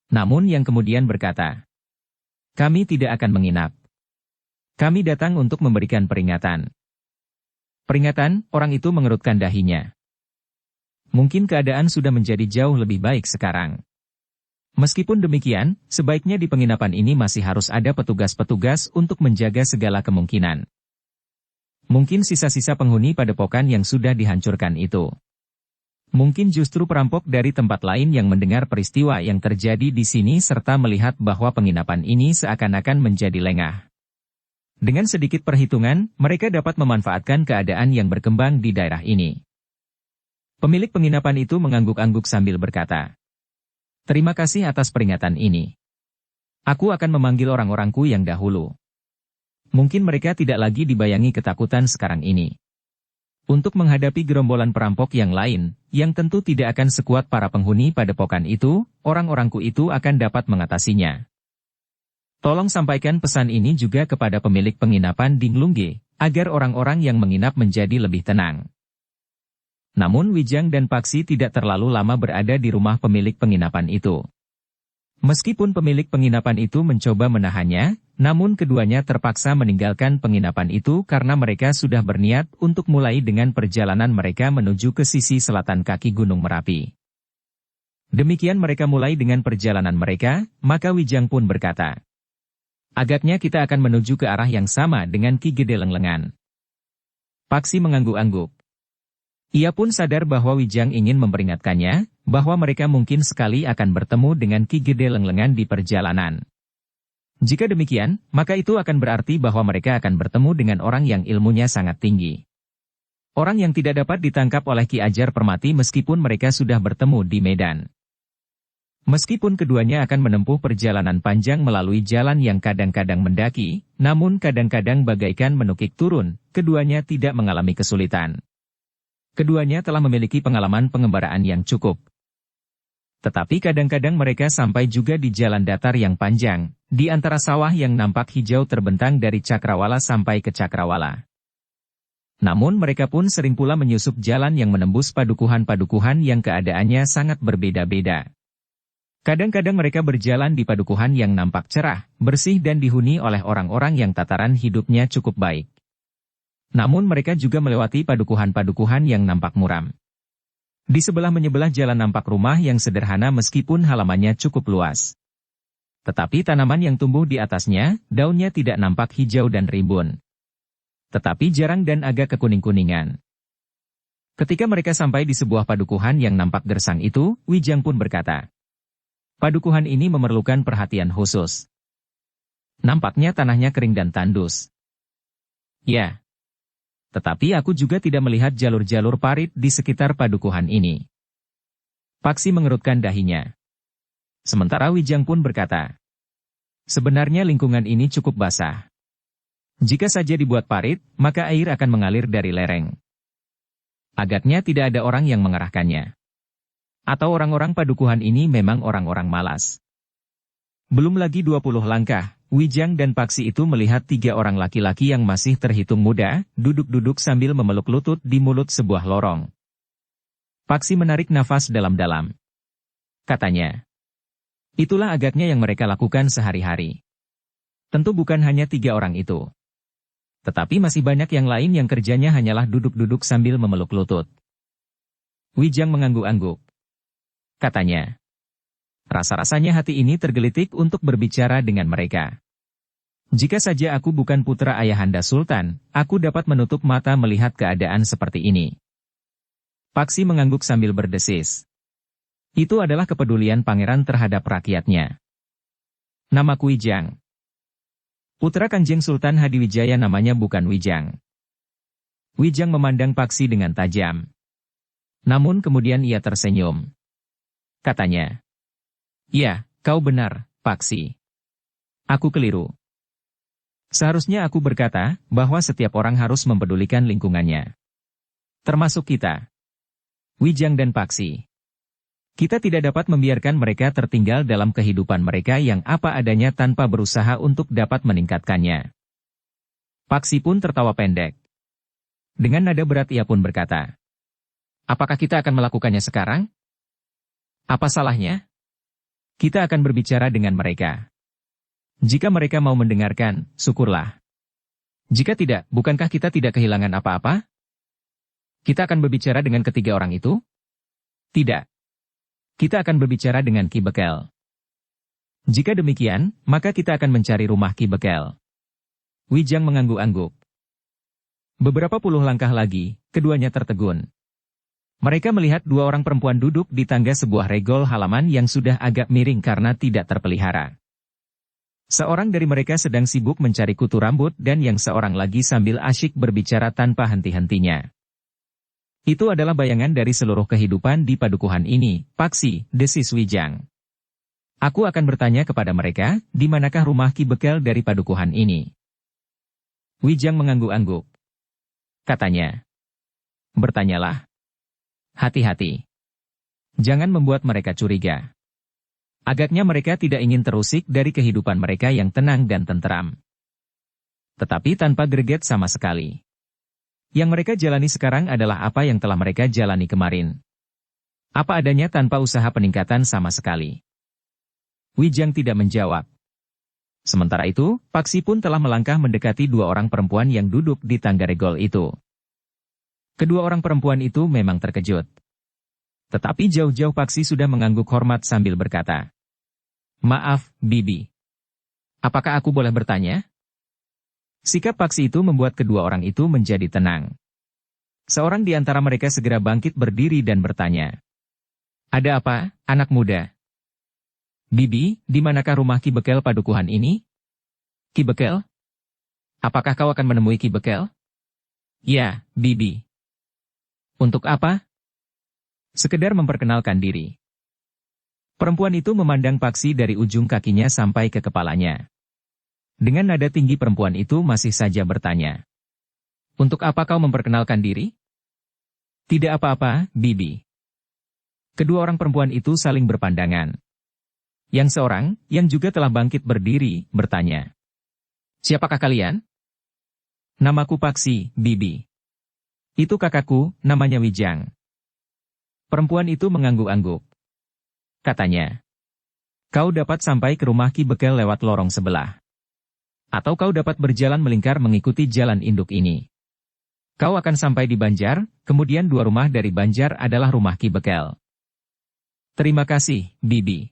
Namun yang kemudian berkata, kami tidak akan menginap. Kami datang untuk memberikan peringatan. Peringatan, orang itu mengerutkan dahinya. Mungkin keadaan sudah menjadi jauh lebih baik sekarang. Meskipun demikian, sebaiknya di penginapan ini masih harus ada petugas-petugas untuk menjaga segala kemungkinan. Mungkin sisa-sisa penghuni padepokan yang sudah dihancurkan itu. Mungkin justru perampok dari tempat lain yang mendengar peristiwa yang terjadi di sini serta melihat bahwa penginapan ini seakan-akan menjadi lengah. Dengan sedikit perhitungan, mereka dapat memanfaatkan keadaan yang berkembang di daerah ini. Pemilik penginapan itu mengangguk-angguk sambil berkata, terima kasih atas peringatan ini. Aku akan memanggil orang-orangku yang dahulu. Mungkin mereka tidak lagi dibayangi ketakutan sekarang ini. Untuk menghadapi gerombolan perampok yang lain, yang tentu tidak akan sekuat para penghuni padepokan itu, orang-orangku itu akan dapat mengatasinya. Tolong sampaikan pesan ini juga kepada pemilik penginapan di Mlungge, agar orang-orang yang menginap menjadi lebih tenang. Namun Wijang dan Paksi tidak terlalu lama berada di rumah pemilik penginapan itu. Meskipun pemilik penginapan itu mencoba menahannya, namun keduanya terpaksa meninggalkan penginapan itu karena mereka sudah berniat untuk mulai dengan perjalanan mereka menuju ke sisi selatan kaki Gunung Merapi. Demikian mereka mulai dengan perjalanan mereka, maka Wijang pun berkata, agaknya kita akan menuju ke arah yang sama dengan Ki Gede Lenglengan. Paksi mengangguk-angguk. Ia pun sadar bahwa Wijang ingin memperingatkannya, bahwa mereka mungkin sekali akan bertemu dengan Ki Gede Lenglengan di perjalanan. Jika demikian, maka itu akan berarti bahwa mereka akan bertemu dengan orang yang ilmunya sangat tinggi. Orang yang tidak dapat ditangkap oleh Ki Ajar Permati meskipun mereka sudah bertemu di medan. Meskipun keduanya akan menempuh perjalanan panjang melalui jalan yang kadang-kadang mendaki, namun kadang-kadang bagaikan menukik turun, keduanya tidak mengalami kesulitan. Keduanya telah memiliki pengalaman pengembaraan yang cukup. Tetapi kadang-kadang mereka sampai juga di jalan datar yang panjang, di antara sawah yang nampak hijau terbentang dari Cakrawala sampai ke Cakrawala. Namun mereka pun sering pula menyusup jalan yang menembus padukuhan-padukuhan yang keadaannya sangat berbeda-beda. Kadang-kadang mereka berjalan di padukuhan yang nampak cerah, bersih dan dihuni oleh orang-orang yang tataran hidupnya cukup baik. Namun mereka juga melewati padukuhan-padukuhan yang nampak muram. Di sebelah menyebelah jalan nampak rumah yang sederhana meskipun halamannya cukup luas. Tetapi tanaman yang tumbuh di atasnya, daunnya tidak nampak hijau dan rimbun. Tetapi jarang dan agak kekuning-kuningan. Ketika mereka sampai di sebuah padukuhan yang nampak gersang itu, Wijang pun berkata, padukuhan ini memerlukan perhatian khusus. Nampaknya tanahnya kering dan tandus. Ya. Tetapi aku juga tidak melihat jalur-jalur parit di sekitar padukuhan ini. Paksi mengerutkan dahinya. Sementara Wijang pun berkata, sebenarnya lingkungan ini cukup basah. Jika saja dibuat parit, maka air akan mengalir dari lereng. Agaknya tidak ada orang yang mengarahkannya. Atau orang-orang padukuhan ini memang orang-orang malas. Belum lagi 20 langkah, Wijang dan Paksi itu melihat 3 orang laki-laki yang masih terhitung muda, duduk-duduk sambil memeluk lutut di mulut sebuah lorong. Paksi menarik nafas dalam-dalam. Katanya, itulah agaknya yang mereka lakukan sehari-hari. Tentu bukan hanya 3 orang itu. Tetapi masih banyak yang lain yang kerjanya hanyalah duduk-duduk sambil memeluk lutut. Wijang mengangguk-angguk. Katanya, rasa-rasanya hati ini tergelitik untuk berbicara dengan mereka. Jika saja aku bukan putra ayahanda Sultan, aku dapat menutup mata melihat keadaan seperti ini. Paksi mengangguk sambil berdesis. Itu adalah kepedulian pangeran terhadap rakyatnya. Namaku Wijang. Putra Kanjeng Sultan Hadiwijaya namanya bukan Wijang. Wijang memandang Paksi dengan tajam. Namun kemudian ia tersenyum. Katanya, "Ya, kau benar, Paksi. Aku keliru. Seharusnya aku berkata bahwa setiap orang harus mempedulikan lingkungannya. Termasuk kita. Wijang dan Paksi. Kita tidak dapat membiarkan mereka tertinggal dalam kehidupan mereka yang apa adanya tanpa berusaha untuk dapat meningkatkannya." Paksi pun tertawa pendek. Dengan nada berat ia pun berkata, "Apakah kita akan melakukannya sekarang? Apa salahnya? Kita akan berbicara dengan mereka. Jika mereka mau mendengarkan, syukurlah. Jika tidak, bukankah kita tidak kehilangan apa-apa? Kita akan berbicara dengan ketiga orang itu? Tidak. Kita akan berbicara dengan Ki Bekel. Jika demikian, maka kita akan mencari rumah Ki Bekel." Wijang mengangguk-angguk. Beberapa puluh langkah lagi, keduanya tertegun. Mereka melihat dua orang perempuan duduk di tangga sebuah regol halaman yang sudah agak miring karena tidak terpelihara. Seorang dari mereka sedang sibuk mencari kutu rambut dan yang seorang lagi sambil asyik berbicara tanpa henti-hentinya. Itu adalah bayangan dari seluruh kehidupan di padukuhan ini, Paksi, desis Wijang. Aku akan bertanya kepada mereka, di manakah rumah Ki Bekel dari padukuhan ini? Wijang mengangguk-angguk. Katanya, "Bertanyalah. Hati-hati. Jangan membuat mereka curiga. Agaknya mereka tidak ingin terusik dari kehidupan mereka yang tenang dan tenteram. Tetapi tanpa greget sama sekali. Yang mereka jalani sekarang adalah apa yang telah mereka jalani kemarin. Apa adanya tanpa usaha peningkatan sama sekali." Wijang tidak menjawab. Sementara itu, Paksi pun telah melangkah mendekati dua orang perempuan yang duduk di tangga regol itu. Kedua orang perempuan itu memang terkejut. Tetapi jauh-jauh Paksi sudah mengangguk hormat sambil berkata, "Maaf, Bibi. Apakah aku boleh bertanya?" Sikap Paksi itu membuat kedua orang itu menjadi tenang. Seorang di antara mereka segera bangkit berdiri dan bertanya, "Ada apa, anak muda?" "Bibi, di manakah rumah Ki Bekel padukuhan ini?" "Ki Bekel? Apakah kau akan menemui Ki Bekel?" "Ya, Bibi." "Untuk apa?" "Sekedar memperkenalkan diri." Perempuan itu memandang Paksi dari ujung kakinya sampai ke kepalanya. Dengan nada tinggi perempuan itu masih saja bertanya, "Untuk apa kau memperkenalkan diri?" "Tidak apa-apa, Bibi." Kedua orang perempuan itu saling berpandangan. Yang seorang, yang juga telah bangkit berdiri, bertanya, "Siapakah kalian?" "Namaku Paksi, Bibi." "Itu kakakku, namanya Wijang." Perempuan itu mengangguk-angguk. Katanya, "Kau dapat sampai ke rumah Ki Bekel lewat lorong sebelah. Atau kau dapat berjalan melingkar mengikuti jalan induk ini. Kau akan sampai di Banjar, kemudian dua rumah dari Banjar adalah rumah Ki Bekel." "Terima kasih, Bibi."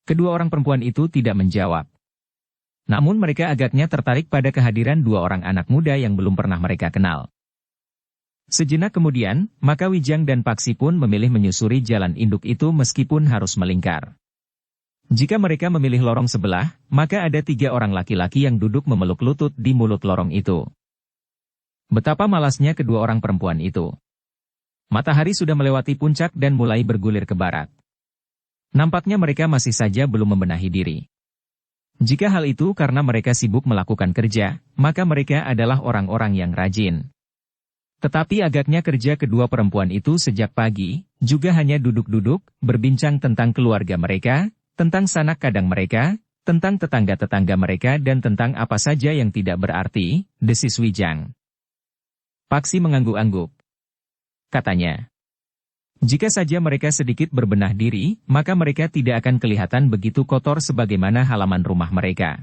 Kedua orang perempuan itu tidak menjawab. Namun mereka agaknya tertarik pada kehadiran dua orang anak muda yang belum pernah mereka kenal. Sejenak kemudian, maka Wijang dan Paksi pun memilih menyusuri jalan induk itu meskipun harus melingkar. Jika mereka memilih lorong sebelah, maka ada tiga orang laki-laki yang duduk memeluk lutut di mulut lorong itu. Betapa malasnya kedua orang perempuan itu. Matahari sudah melewati puncak dan mulai bergulir ke barat. Nampaknya mereka masih saja belum membenahi diri. Jika hal itu karena mereka sibuk melakukan kerja, maka mereka adalah orang-orang yang rajin. Tetapi agaknya kerja kedua perempuan itu sejak pagi, juga hanya duduk-duduk, berbincang tentang keluarga mereka, tentang sanak kadang mereka, tentang tetangga-tetangga mereka dan tentang apa saja yang tidak berarti, desis Wijang. Paksi mengangguk-angguk. Katanya, "Jika saja mereka sedikit berbenah diri, maka mereka tidak akan kelihatan begitu kotor sebagaimana halaman rumah mereka."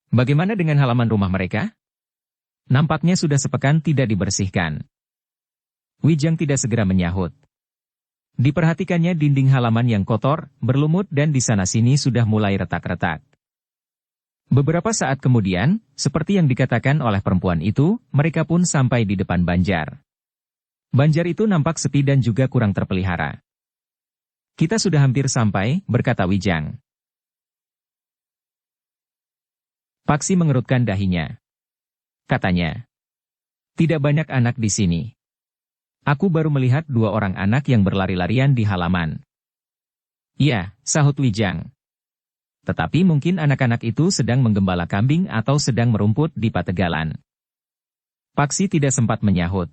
"Bagaimana dengan halaman rumah mereka?" "Nampaknya sudah sepekan tidak dibersihkan." Wijang tidak segera menyahut. Diperhatikannya dinding halaman yang kotor, berlumut dan di sana-sini sudah mulai retak-retak. Beberapa saat kemudian, seperti yang dikatakan oleh perempuan itu, mereka pun sampai di depan Banjar. Banjar itu nampak sepi dan juga kurang terpelihara. "Kita sudah hampir sampai," berkata Wijang. Paksi mengerutkan dahinya. Katanya, tidak banyak anak di sini. Aku baru melihat 2 orang anak yang berlari-larian di halaman. Iya, sahut Wijang. Tetapi mungkin anak-anak itu sedang menggembala kambing atau sedang merumput di pategalan. Paksi tidak sempat menyahut.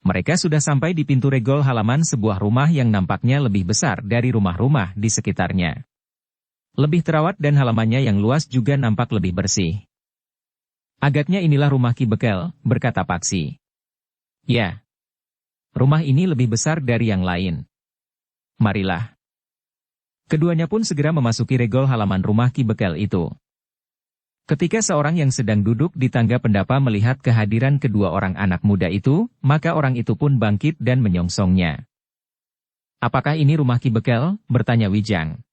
Mereka sudah sampai di pintu regol halaman sebuah rumah yang nampaknya lebih besar dari rumah-rumah di sekitarnya. Lebih terawat dan halamannya yang luas juga nampak lebih bersih. Agaknya inilah rumah Ki Bekel, berkata Paksi. Ya. Rumah ini lebih besar dari yang lain. Marilah. Keduanya pun segera memasuki regol halaman rumah Ki Bekel itu. Ketika seorang yang sedang duduk di tangga pendapa melihat kehadiran kedua orang anak muda itu, maka orang itu pun bangkit dan menyongsongnya. Apakah ini rumah Ki Bekel? Bertanya Wijang.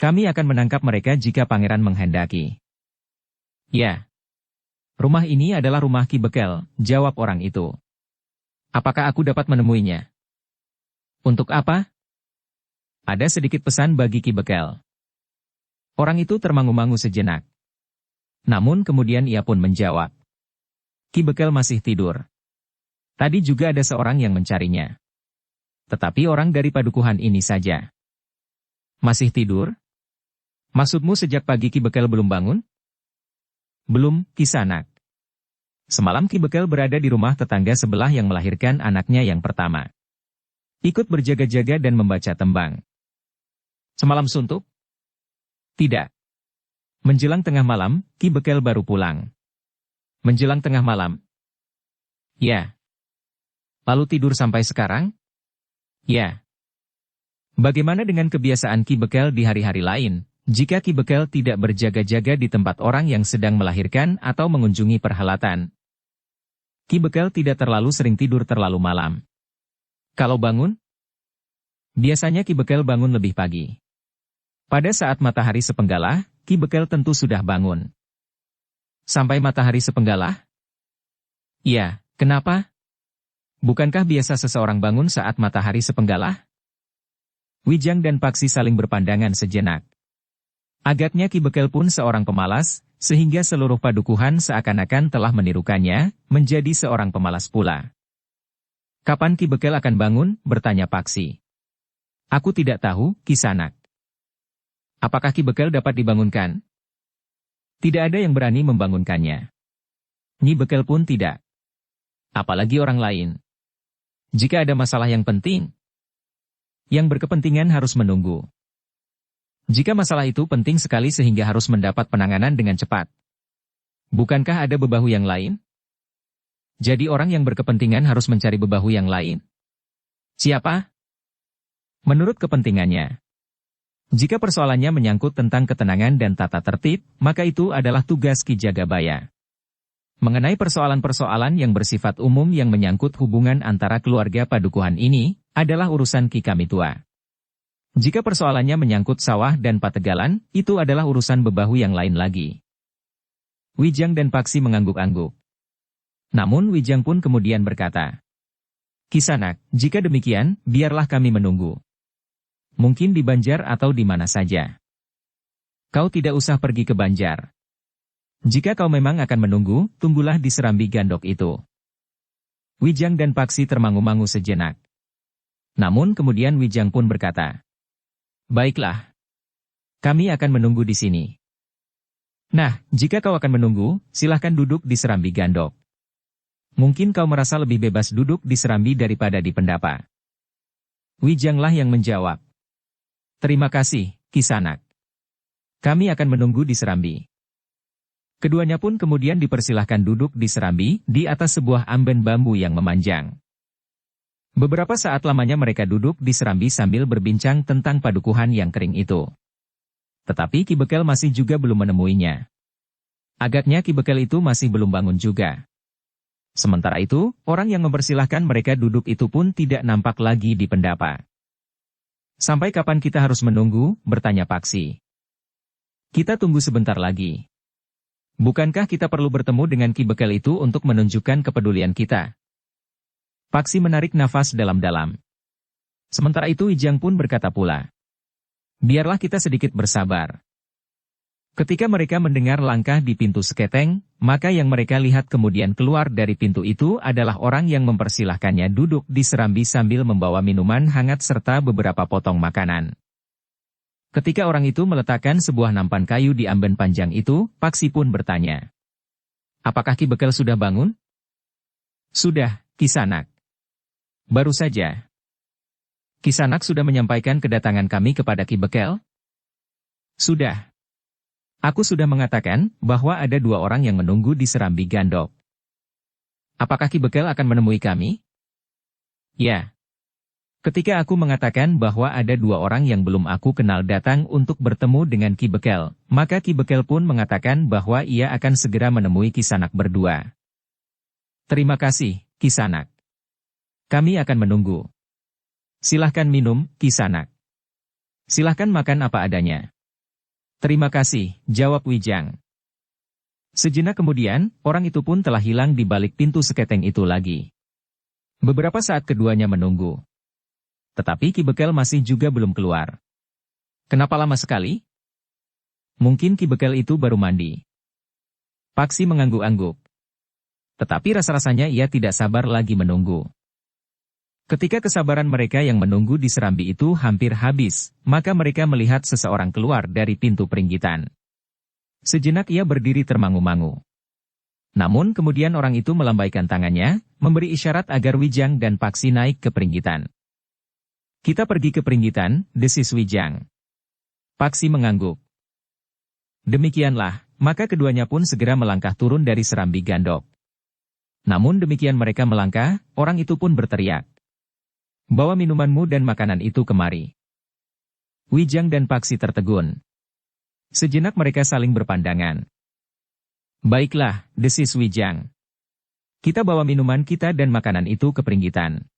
Kami akan menangkap mereka jika pangeran menghendaki. Ya. Rumah ini adalah rumah Ki Bekel, jawab orang itu. Apakah aku dapat menemuinya? Untuk apa? Ada sedikit pesan bagi Ki Bekel. Orang itu termangu-mangu sejenak. Namun kemudian ia pun menjawab. Ki Bekel masih tidur. Tadi juga ada seorang yang mencarinya. Tetapi orang dari padukuhan ini saja. Masih tidur? Maksudmu sejak pagi Ki Bekel belum bangun? Belum, Kisanak. Semalam Ki Bekel berada di rumah tetangga sebelah yang melahirkan anaknya yang pertama. Ikut berjaga-jaga dan membaca tembang. Semalam suntuk? Tidak. Menjelang tengah malam, Ki Bekel baru pulang. Menjelang tengah malam? Ya. Lalu tidur sampai sekarang? Ya. Bagaimana dengan kebiasaan Ki Bekel di hari-hari lain? Jika Ki Bekel tidak berjaga-jaga di tempat orang yang sedang melahirkan atau mengunjungi perhelatan. Ki Bekel tidak terlalu sering tidur terlalu malam. Kalau bangun? Biasanya Ki Bekel bangun lebih pagi. Pada saat matahari sepenggalah, Ki Bekel tentu sudah bangun. Sampai matahari sepenggalah? Iya, kenapa? Bukankah biasa seseorang bangun saat matahari sepenggalah? Wijang dan Paksi saling berpandangan sejenak. Agaknya Ki Bekel pun seorang pemalas, sehingga seluruh padukuhan seakan-akan telah menirukannya, menjadi seorang pemalas pula. Kapan Ki Bekel akan bangun? Bertanya Paksi. Aku tidak tahu, Kisanak. Apakah Ki Bekel dapat dibangunkan? Tidak ada yang berani membangunkannya. Nyi Bekel pun tidak. Apalagi orang lain. Jika ada masalah yang penting, yang berkepentingan harus menunggu. Jika masalah itu penting sekali sehingga harus mendapat penanganan dengan cepat. Bukankah ada bebahu yang lain? Jadi orang yang berkepentingan harus mencari bebahu yang lain. Siapa? Menurut kepentingannya. Jika persoalannya menyangkut tentang ketenangan dan tata tertib, maka itu adalah tugas Ki Jagabaya. Mengenai persoalan-persoalan yang bersifat umum yang menyangkut hubungan antara keluarga padukuhan ini, adalah urusan Ki Kamitua. Jika persoalannya menyangkut sawah dan pategalan, itu adalah urusan bebahu yang lain lagi. Wijang dan Paksi mengangguk-angguk. Namun Wijang pun kemudian berkata, Kisanak, jika demikian, biarlah kami menunggu. Mungkin di Banjar atau di mana saja. Kau tidak usah pergi ke Banjar. Jika kau memang akan menunggu, tunggulah di Serambi Gandok itu. Wijang dan Paksi termangu-mangu sejenak. Namun kemudian Wijang pun berkata, Baiklah. Kami akan menunggu di sini. Nah, jika kau akan menunggu, silahkan duduk di Serambi Gandok. Mungkin kau merasa lebih bebas duduk di Serambi daripada di Pendapa. Wijanglah yang menjawab. Terima kasih, Kisanak. Kami akan menunggu di Serambi. Keduanya pun kemudian dipersilahkan duduk di Serambi, di atas sebuah amben bambu yang memanjang. Beberapa saat lamanya mereka duduk di Serambi sambil berbincang tentang padukuhan yang kering itu. Tetapi Ki Bekel masih juga belum menemuinya. Agaknya Ki Bekel itu masih belum bangun juga. Sementara itu, orang yang mempersilahkan mereka duduk itu pun tidak nampak lagi di Pendapa. Sampai kapan kita harus menunggu? Bertanya Paksi. Kita tunggu sebentar lagi. Bukankah kita perlu bertemu dengan Ki Bekel itu untuk menunjukkan kepedulian kita? Paksi menarik nafas dalam-dalam. Sementara itu Wijang pun berkata pula. Biarlah kita sedikit bersabar. Ketika mereka mendengar langkah di pintu seketeng, maka yang mereka lihat kemudian keluar dari pintu itu adalah orang yang mempersilahkannya duduk di serambi sambil membawa minuman hangat serta beberapa potong makanan. Ketika orang itu meletakkan sebuah nampan kayu di amben panjang itu, Paksi pun bertanya, "Apakah Ki Bekel sudah bangun?" "Sudah, Kisanak. Baru saja." "Kisanak sudah menyampaikan kedatangan kami kepada Ki Bekel?" "Sudah. Aku sudah mengatakan bahwa ada 2 orang yang menunggu di serambi Gandok." "Apakah Ki Bekel akan menemui kami?" "Ya. Ketika aku mengatakan bahwa ada 2 orang yang belum aku kenal datang untuk bertemu dengan Ki Bekel, maka Ki Bekel pun mengatakan bahwa ia akan segera menemui Kisanak berdua." "Terima kasih, Kisanak. Kami akan menunggu. Silahkan minum, Kisanak. Silahkan makan apa adanya." "Terima kasih," jawab Wijang. Sejenak kemudian, orang itu pun telah hilang di balik pintu seketeng itu lagi. Beberapa saat keduanya menunggu. Tetapi Ki Bekel masih juga belum keluar. "Kenapa lama sekali?" "Mungkin Ki Bekel itu baru mandi." Paksi mengangguk-angguk. Tetapi rasa-rasanya ia tidak sabar lagi menunggu. Ketika kesabaran mereka yang menunggu di serambi itu hampir habis, maka mereka melihat seseorang keluar dari pintu peringgitan. Sejenak ia berdiri termangu-mangu. Namun kemudian orang itu melambaikan tangannya, memberi isyarat agar Wijang dan Paksi naik ke peringgitan. "Kita pergi ke peringgitan," desis Wijang. Paksi mengangguk. Demikianlah, maka keduanya pun segera melangkah turun dari serambi Gandok. Namun demikian mereka melangkah, orang itu pun berteriak, "Bawa minumanmu dan makanan itu kemari." Wijang dan Paksi tertegun. Sejenak mereka saling berpandangan. "Baiklah," desis Wijang. "Kita bawa minuman kita dan makanan itu ke peringgitan."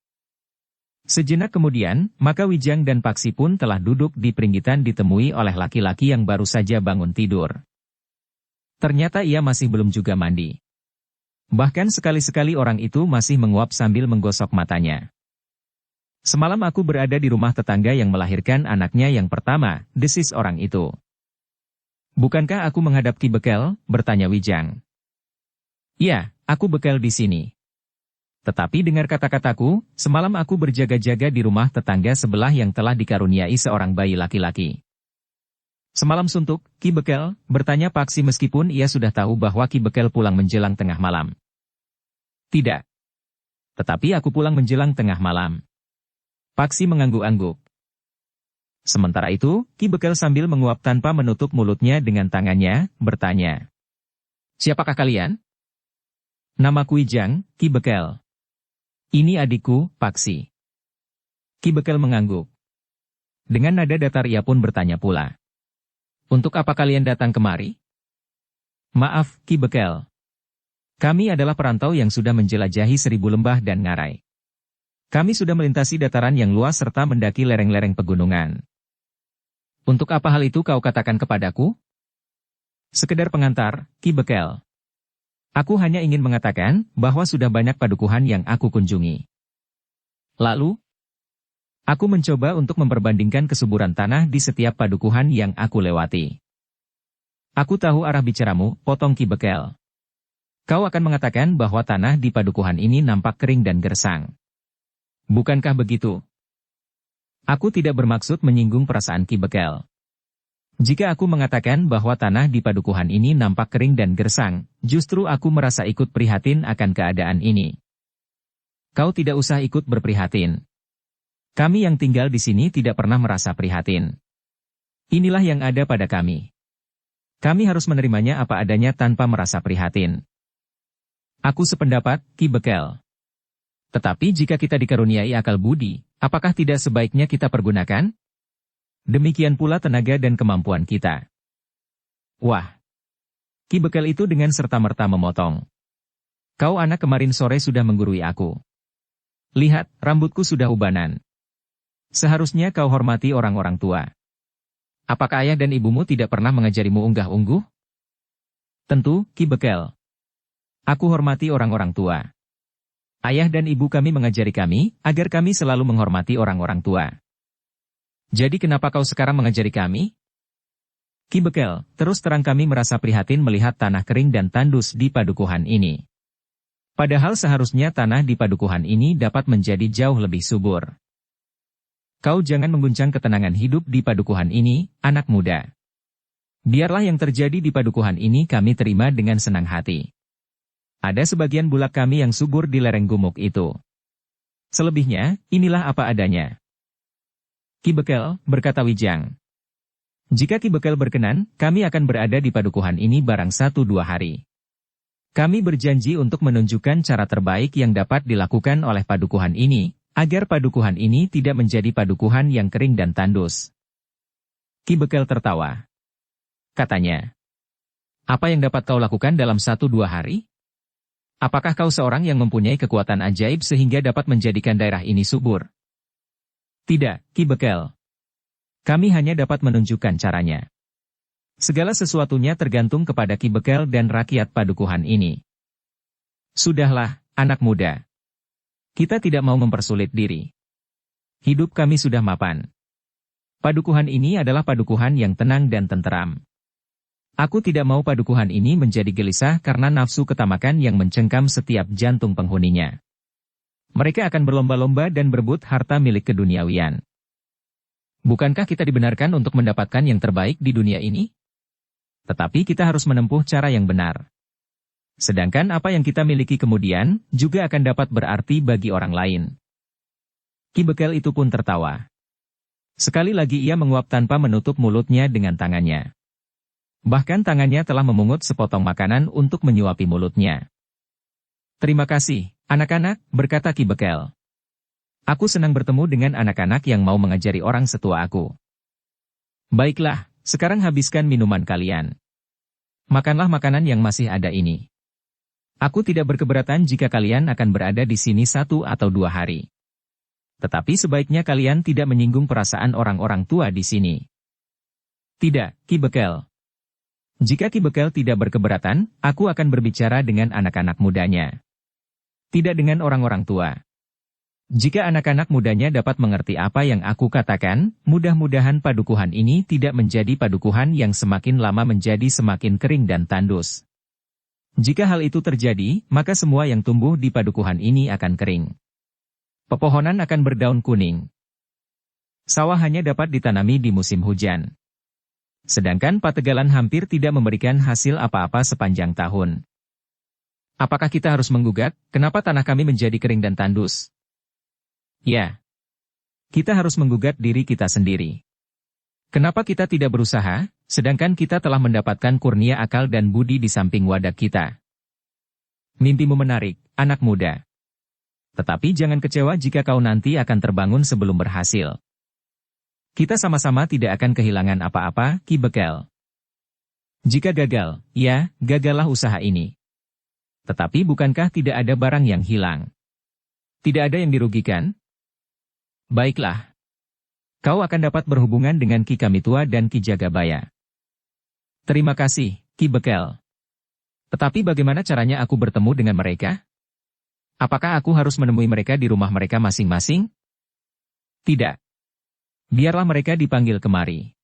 Sejenak kemudian, maka Wijang dan Paksi pun telah duduk di peringgitan ditemui oleh laki-laki yang baru saja bangun tidur. Ternyata ia masih belum juga mandi. Bahkan sekali-sekali orang itu masih menguap sambil menggosok matanya. "Semalam aku berada di rumah tetangga yang melahirkan anaknya yang pertama," desis orang itu. "Bukankah aku menghadap Ki Bekel?" bertanya Wijang. "Ya, aku Bekel di sini. Tetapi dengar kata-kataku, semalam aku berjaga-jaga di rumah tetangga sebelah yang telah dikaruniai seorang bayi laki-laki." "Semalam suntuk, Ki Bekel?" bertanya Paksi meskipun ia sudah tahu bahwa Ki Bekel pulang menjelang tengah malam. "Tidak. Tetapi aku pulang menjelang tengah malam." Paksi mengangguk-angguk. Sementara itu, Ki Bekel sambil menguap tanpa menutup mulutnya dengan tangannya, bertanya, "Siapakah kalian?" "Namaku Wijang, Ki Bekel." "Ini adikku, Paksi." Ki Bekel mengangguk. Dengan nada datar ia pun bertanya pula, "Untuk apa kalian datang kemari?" "Maaf, Ki Bekel. Kami adalah perantau yang sudah menjelajahi 1000 lembah dan ngarai. Kami sudah melintasi dataran yang luas serta mendaki lereng-lereng pegunungan." "Untuk apa hal itu kau katakan kepadaku?" "Sekedar pengantar, Ki Bekel. Aku hanya ingin mengatakan bahwa sudah banyak padukuhan yang aku kunjungi. Lalu, aku mencoba untuk memperbandingkan kesuburan tanah di setiap padukuhan yang aku lewati. Aku tahu arah bicaramu, potong Ki Bekel. Kau akan mengatakan bahwa tanah di padukuhan ini nampak kering dan gersang. Bukankah begitu?" "Aku tidak bermaksud menyinggung perasaan Ki Bekel. Jika aku mengatakan bahwa tanah di padukuhan ini nampak kering dan gersang, justru aku merasa ikut prihatin akan keadaan ini. Kau tidak usah ikut berprihatin. Kami yang tinggal di sini tidak pernah merasa prihatin. Inilah yang ada pada kami. Kami harus menerimanya apa adanya tanpa merasa prihatin." "Aku sependapat, Ki Bekel. Tetapi jika kita dikaruniai akal budi, apakah tidak sebaiknya kita pergunakan? Demikian pula tenaga dan kemampuan kita." "Wah." Ki Bekel itu dengan serta-merta memotong. "Kau anak kemarin sore sudah menggurui aku. Lihat, rambutku sudah ubanan. Seharusnya kau hormati orang-orang tua. Apakah ayah dan ibumu tidak pernah mengajarimu unggah-ungguh?" "Tentu, Ki Bekel. Aku hormati orang-orang tua. Ayah dan ibu kami mengajari kami, agar kami selalu menghormati orang-orang tua. Jadi kenapa kau sekarang mengajari kami?" Ki Bekel, terus terang kami merasa prihatin melihat tanah kering dan tandus di padukuhan ini. Padahal seharusnya tanah di padukuhan ini dapat menjadi jauh lebih subur. Kau jangan mengguncang ketenangan hidup di padukuhan ini, anak muda. Biarlah yang terjadi di padukuhan ini kami terima dengan senang hati. Ada sebagian bulak kami yang subur di lereng gumuk itu. Selebihnya, inilah apa adanya. Ki Bekel, berkata Wijang. Jika Ki Bekel berkenan, kami akan berada di padukuhan ini barang 1-2 hari. Kami berjanji untuk menunjukkan cara terbaik yang dapat dilakukan oleh padukuhan ini, agar padukuhan ini tidak menjadi padukuhan yang kering dan tandus. Ki Bekel tertawa. Katanya, apa yang dapat kau lakukan dalam 1-2 hari? Apakah kau seorang yang mempunyai kekuatan ajaib sehingga dapat menjadikan daerah ini subur? Tidak, Ki Bekel. Kami hanya dapat menunjukkan caranya. Segala sesuatunya tergantung kepada Ki Bekel dan rakyat padukuhan ini. Sudahlah, anak muda. Kita tidak mau mempersulit diri. Hidup kami sudah mapan. Padukuhan ini adalah padukuhan yang tenang dan tenteram. Aku tidak mau padukuhan ini menjadi gelisah karena nafsu ketamakan yang mencengkam setiap jantung penghuninya. Mereka akan berlomba-lomba dan berebut harta milik keduniawian. Bukankah kita dibenarkan untuk mendapatkan yang terbaik di dunia ini? Tetapi kita harus menempuh cara yang benar. Sedangkan apa yang kita miliki kemudian, juga akan dapat berarti bagi orang lain. Ki Bekel itu pun tertawa. Sekali lagi ia menguap tanpa menutup mulutnya dengan tangannya. Bahkan tangannya telah memungut sepotong makanan untuk menyuapi mulutnya. Terima kasih, anak-anak, berkata Ki Bekel. Aku senang bertemu dengan anak-anak yang mau mengajari orang setua aku. Baiklah, sekarang habiskan minuman kalian. Makanlah makanan yang masih ada ini. Aku tidak berkeberatan jika kalian akan berada di sini 1 atau 2 hari. Tetapi sebaiknya kalian tidak menyinggung perasaan orang-orang tua di sini. Tidak, Ki Bekel. Jika Ki Bekel tidak berkeberatan, aku akan berbicara dengan anak-anak mudanya. Tidak dengan orang-orang tua. Jika anak-anak mudanya dapat mengerti apa yang aku katakan, mudah-mudahan padukuhan ini tidak menjadi padukuhan yang semakin lama menjadi semakin kering dan tandus. Jika hal itu terjadi, maka semua yang tumbuh di padukuhan ini akan kering. Pepohonan akan berdaun kuning. Sawah hanya dapat ditanami di musim hujan. Sedangkan pategalan hampir tidak memberikan hasil apa-apa sepanjang tahun. Apakah kita harus menggugat, kenapa tanah kami menjadi kering dan tandus? Ya. Kita harus menggugat diri kita sendiri. Kenapa kita tidak berusaha, sedangkan kita telah mendapatkan kurnia akal dan budi di samping wadah kita? Mimpimu menarik, anak muda. Tetapi jangan kecewa jika kau nanti akan terbangun sebelum berhasil. Kita sama-sama tidak akan kehilangan apa-apa, Ki Bekel. Jika gagal, ya, gagallah usaha ini. Tetapi bukankah tidak ada barang yang hilang? Tidak ada yang dirugikan? Baiklah. Kau akan dapat berhubungan dengan Ki Kamitua dan Ki Jagabaya. Terima kasih, Ki Bekel. Tetapi bagaimana caranya aku bertemu dengan mereka? Apakah aku harus menemui mereka di rumah mereka masing-masing? Tidak. Biarlah mereka dipanggil kemari.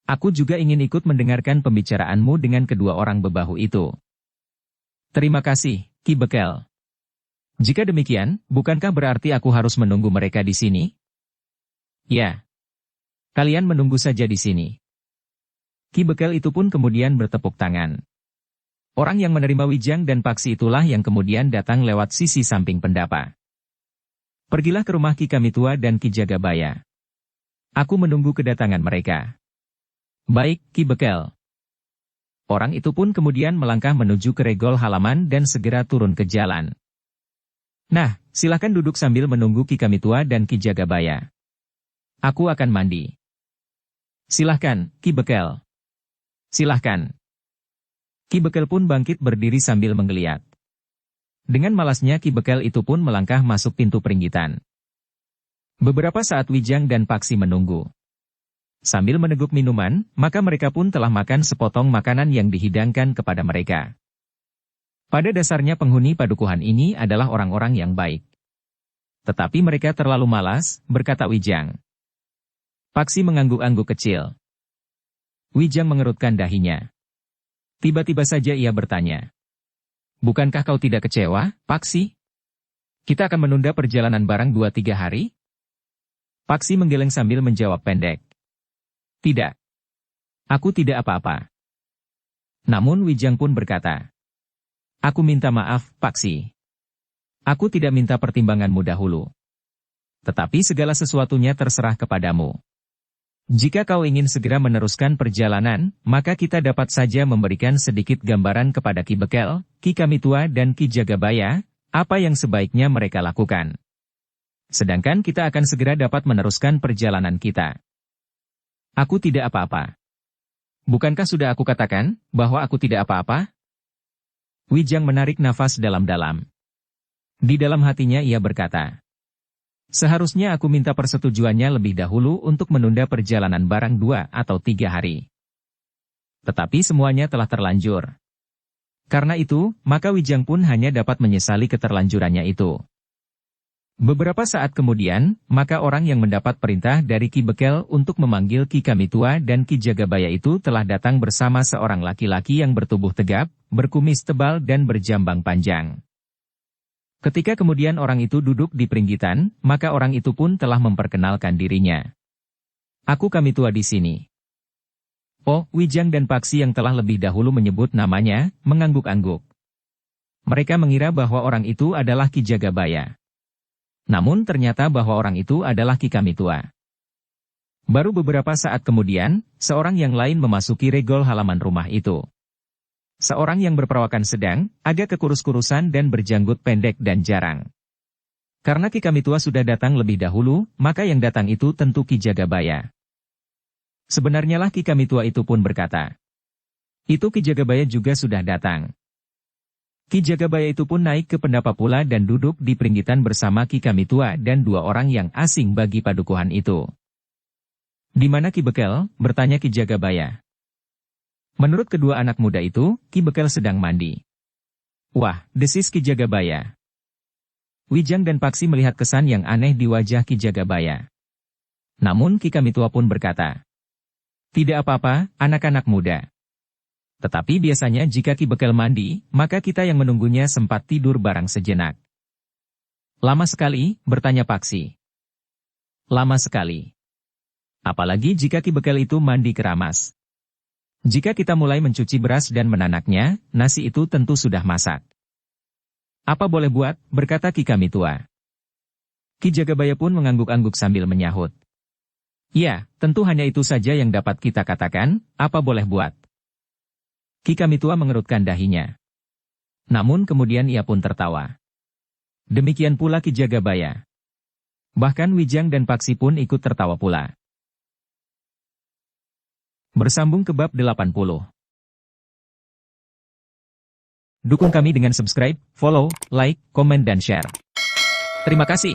Aku juga ingin ikut mendengarkan pembicaraanmu dengan kedua orang bebahu itu. Terima kasih, Ki Bekel. Jika demikian, bukankah berarti aku harus menunggu mereka di sini? Ya. Kalian menunggu saja di sini. Ki Bekel itu pun kemudian bertepuk tangan. Orang yang menerima Wijang dan Paksi itulah yang kemudian datang lewat sisi samping pendapa. Pergilah ke rumah Ki Kamitua dan Ki Jagabaya. Aku menunggu kedatangan mereka. Baik, Ki Bekel. Orang itu pun kemudian melangkah menuju ke regol halaman dan segera turun ke jalan. Nah, silakan duduk sambil menunggu Ki Kamitua dan Ki Jagabaya. Aku akan mandi. Silahkan, Ki Bekel. Silahkan. Ki Bekel pun bangkit berdiri sambil menggeliat. Dengan malasnya Ki Bekel itu pun melangkah masuk pintu peringgitan. Beberapa saat Wijang dan Paksi menunggu. Sambil meneguk minuman, maka mereka pun telah makan sepotong makanan yang dihidangkan kepada mereka. Pada dasarnya penghuni padukuhan ini adalah orang-orang yang baik. Tetapi mereka terlalu malas, berkata Wijang. Paksi mengangguk-angguk kecil. Wijang mengerutkan dahinya. Tiba-tiba saja ia bertanya. Bukankah kau tidak kecewa, Paksi? Kita akan menunda perjalanan barang 2-3 hari? Paksi menggeleng sambil menjawab pendek. Tidak. Aku tidak apa-apa. Namun Wijang pun berkata. Aku minta maaf, Paksi. Aku tidak minta pertimbanganmu dahulu. Tetapi segala sesuatunya terserah kepadamu. Jika kau ingin segera meneruskan perjalanan, maka kita dapat saja memberikan sedikit gambaran kepada Ki Bekel, Ki Kamitua dan Ki Jagabaya, apa yang sebaiknya mereka lakukan. Sedangkan kita akan segera dapat meneruskan perjalanan kita. Aku tidak apa-apa. Bukankah sudah aku katakan, bahwa aku tidak apa-apa? Wijang menarik nafas dalam-dalam. Di dalam hatinya ia berkata, seharusnya aku minta persetujuannya lebih dahulu untuk menunda perjalanan barang 2 atau 3 hari. Tetapi semuanya telah terlanjur. Karena itu, maka Wijang pun hanya dapat menyesali keterlanjurannya itu. Beberapa saat kemudian, maka orang yang mendapat perintah dari Ki Bekel untuk memanggil Ki Kamitua dan Ki Jagabaya itu telah datang bersama seorang laki-laki yang bertubuh tegap, berkumis tebal dan berjambang panjang. Ketika kemudian orang itu duduk di peringgitan, maka orang itu pun telah memperkenalkan dirinya. Aku Kamitua di sini. Oh, Wijang dan Paksi yang telah lebih dahulu menyebut namanya, mengangguk-angguk. Mereka mengira bahwa orang itu adalah Ki Jagabaya. Namun ternyata bahwa orang itu adalah Ki Kamitua. Baru beberapa saat kemudian, seorang yang lain memasuki regol halaman rumah itu. Seorang yang berperawakan sedang, agak kekurus-kurusan dan berjanggut pendek dan jarang. Karena Ki Kamitua sudah datang lebih dahulu, maka yang datang itu tentu Ki Jagabaya. Sebenarnya lah Ki Kamitua itu pun berkata. Itu Ki Jagabaya juga sudah datang. Ki Jagabaya itu pun naik ke pendapa pula dan duduk di peringgitan bersama Ki Kamitua dan 2 orang yang asing bagi padukuhan itu. Di mana Ki Bekel? Bertanya Ki Jagabaya. Menurut kedua anak muda itu, Ki Bekel sedang mandi. Wah, desis Ki Jagabaya. Wijang dan Paksi melihat kesan yang aneh di wajah Ki Jagabaya. Namun Ki Kamitua pun berkata. Tidak apa-apa, anak-anak muda. Tetapi biasanya jika Ki Bekel mandi, maka kita yang menunggunya sempat tidur barang sejenak. Lama sekali, bertanya Paksi. Lama sekali. Apalagi jika Ki Bekel itu mandi keramas. Jika kita mulai mencuci beras dan menanaknya, nasi itu tentu sudah masak. Apa boleh buat, berkata Ki Kamitua. Ki Jagabaya pun mengangguk-angguk sambil menyahut. Ya, tentu hanya itu saja yang dapat kita katakan, apa boleh buat. Ki Kamitua mengerutkan dahinya. Namun kemudian ia pun tertawa. Demikian pula Ki Jagabaya. Bahkan Wijang dan Paksi pun ikut tertawa pula. Bersambung ke bab 80. Dukung kami dengan subscribe, follow, like, komen dan share. Terima kasih.